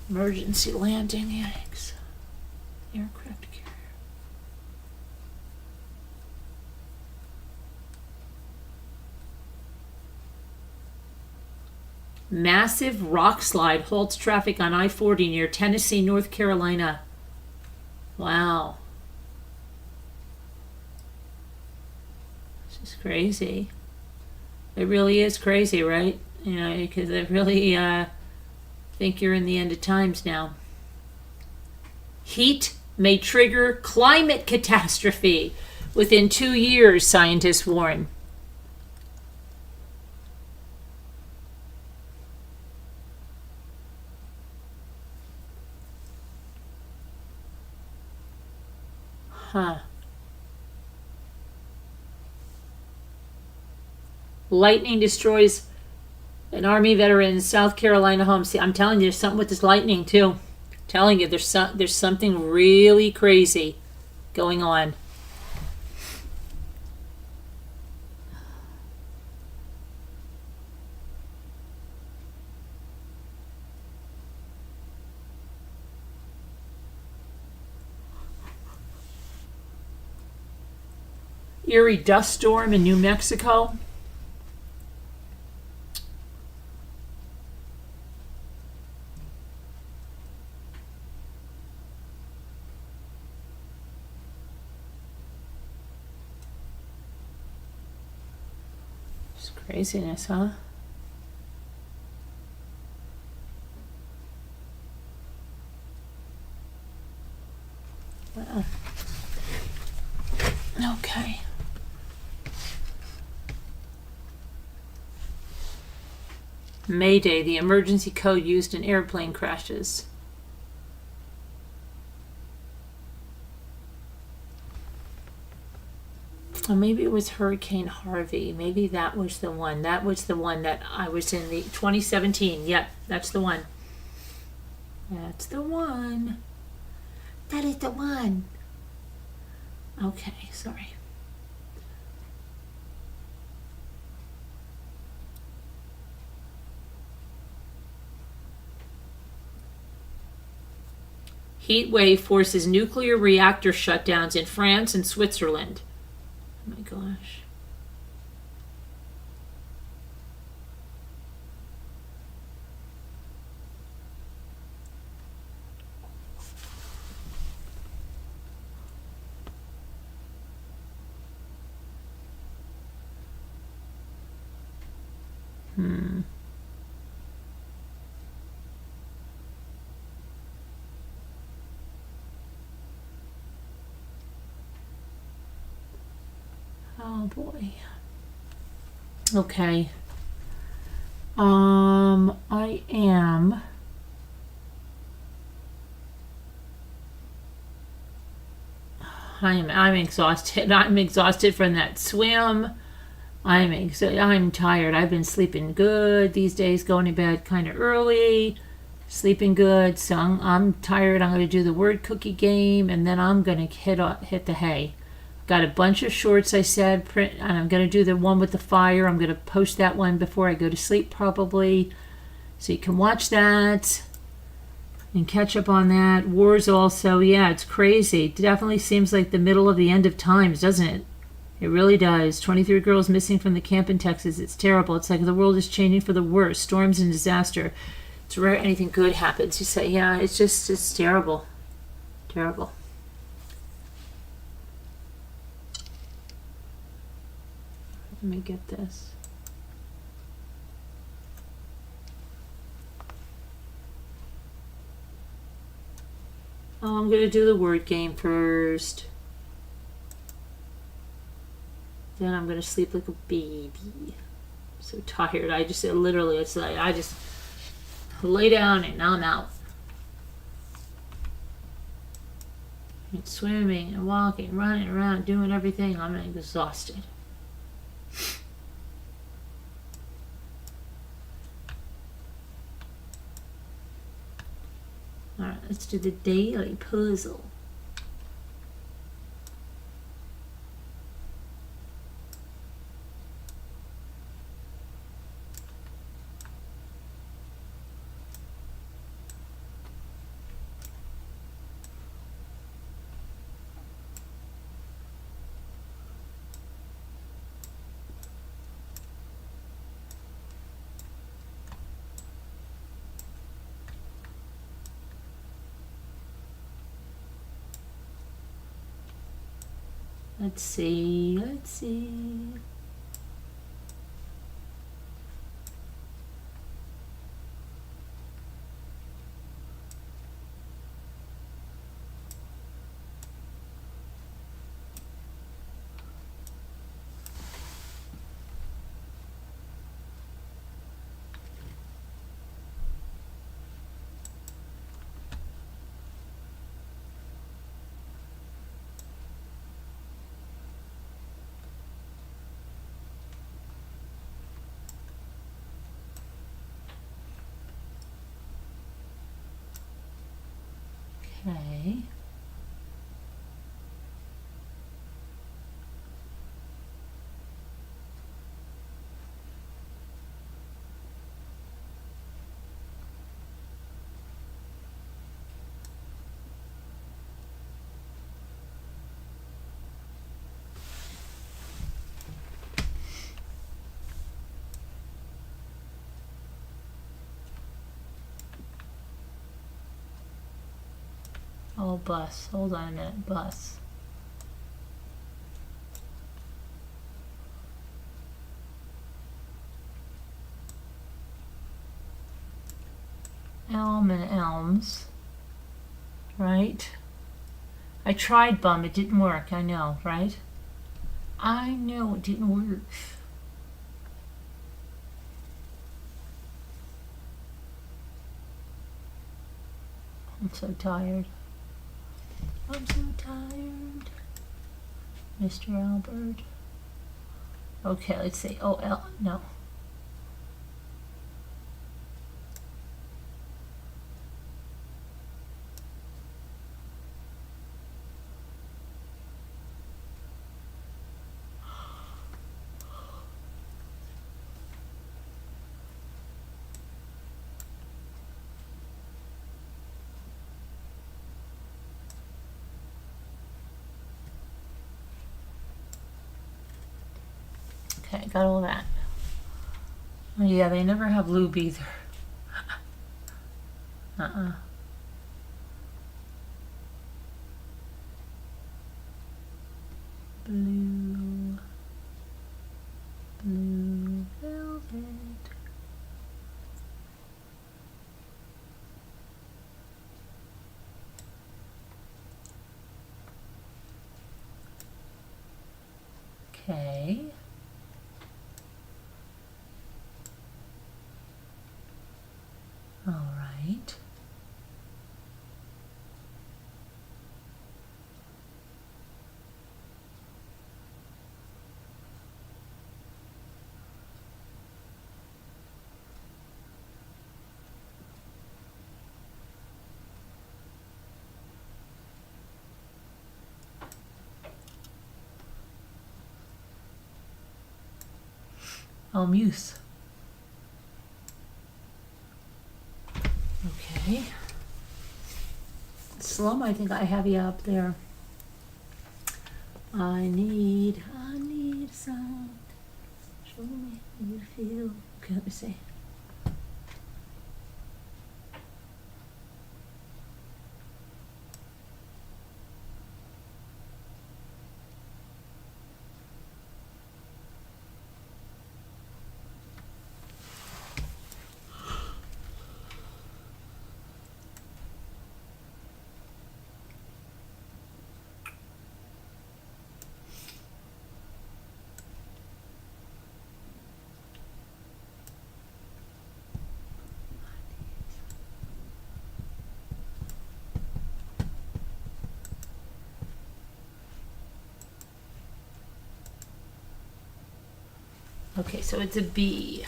Speaker 1: Emergency landing, yikes. Aircraft carrier. Massive rock slide halts traffic on I-40 near Tennessee, North Carolina. Wow. This is crazy. It really is crazy, right? You know, because it really, think you're in the end of times now. Heat may trigger climate catastrophe within 2 years, scientists warn. Lightning destroys an Army veteran's South Carolina home. See, I'm telling you, there's something with this lightning too. I'm telling you, there's something really crazy going on. Eerie dust storm in New Mexico. Just craziness, huh? Wow. Okay. Mayday, the emergency code used in airplane crashes. Oh, maybe it was Hurricane Harvey. Maybe that was the one. That was the one that I was in, the 2017. Yep, that's the one. That's the one. That is the one. Okay, sorry. Heat wave forces nuclear reactor shutdowns in France and Switzerland. Oh my gosh. Oh boy. Okay. I am. I'm exhausted. I'm exhausted from that swim. I'm tired. I've been sleeping good these days, going to bed kind of early, sleeping good. So I'm tired. I'm going to do the word cookie game, and then I'm going to hit the hay. Got a bunch of shorts I said, and I'm going to do the one with the fire. I'm going to post that one before I go to sleep probably, so you can watch that and catch up on that. Wars also, yeah, it's crazy. It definitely seems like the middle of the end of times, doesn't it? It really does. 23 girls missing from the camp in Texas. It's terrible. It's like the world is changing for the worse. Storms and disaster. It's rare anything good happens. You say, yeah, it's terrible. Terrible. Let me get this. Oh, I'm going to do the word game first. Then I'm going to sleep like a baby. I'm so tired. It's like I just lay down and I'm out. And swimming and walking, running around, doing everything. I'm exhausted. Alright, let's do the daily puzzle. Let's see. Okay. Oh, bus. Hold on a minute. Bus. Elm and elms. Right? I tried bum. It didn't work. I know, right? I know it didn't work. I'm so tired. I'm so tired. Mr. Albert. Okay, let's see. Oh, no. Okay, got all that. Oh, yeah, they never have lube either. Blue velvet. Okay. All right. Oh, muse. Okay. Slum, I think I have you up there. I need some. Show me how you feel. Okay, let me see. Okay, so it's a B.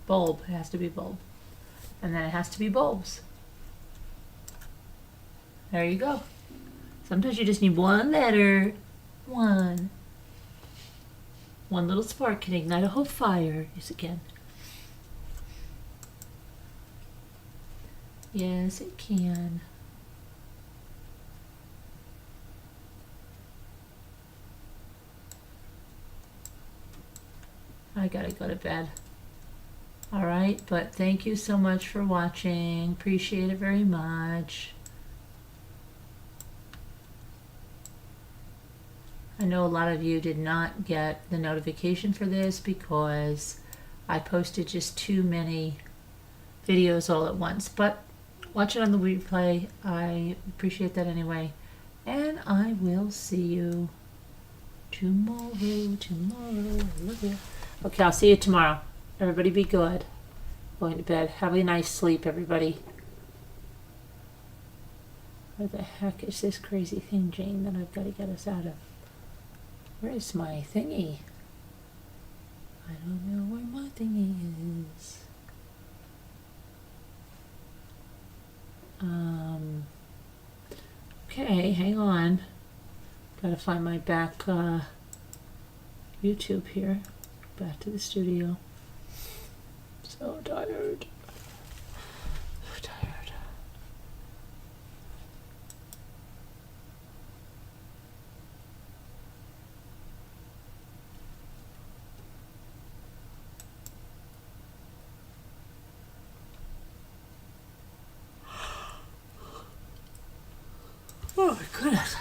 Speaker 1: Bulb, it has to be bulb. And then it has to be bulbs. There you go. Sometimes you just need one letter. One little spark can ignite a whole fire. Yes, it can. Yes, it can. I gotta go to bed. All right, but thank you so much for watching. Appreciate it very much. I know a lot of you did not get the notification for this because I posted just too many videos all at once, but watch it on the replay. I appreciate that anyway. And I will see you tomorrow. I love you. Okay, I'll see you tomorrow. Everybody be good. Going to bed. Have a nice sleep, everybody. What the heck is this crazy thing, Jane, that I've got to get us out of? Where is my thingy? I don't know where my thingy is. Okay, hang on. Gotta find my back YouTube here. Back to the studio. So tired. So tired. Oh my goodness.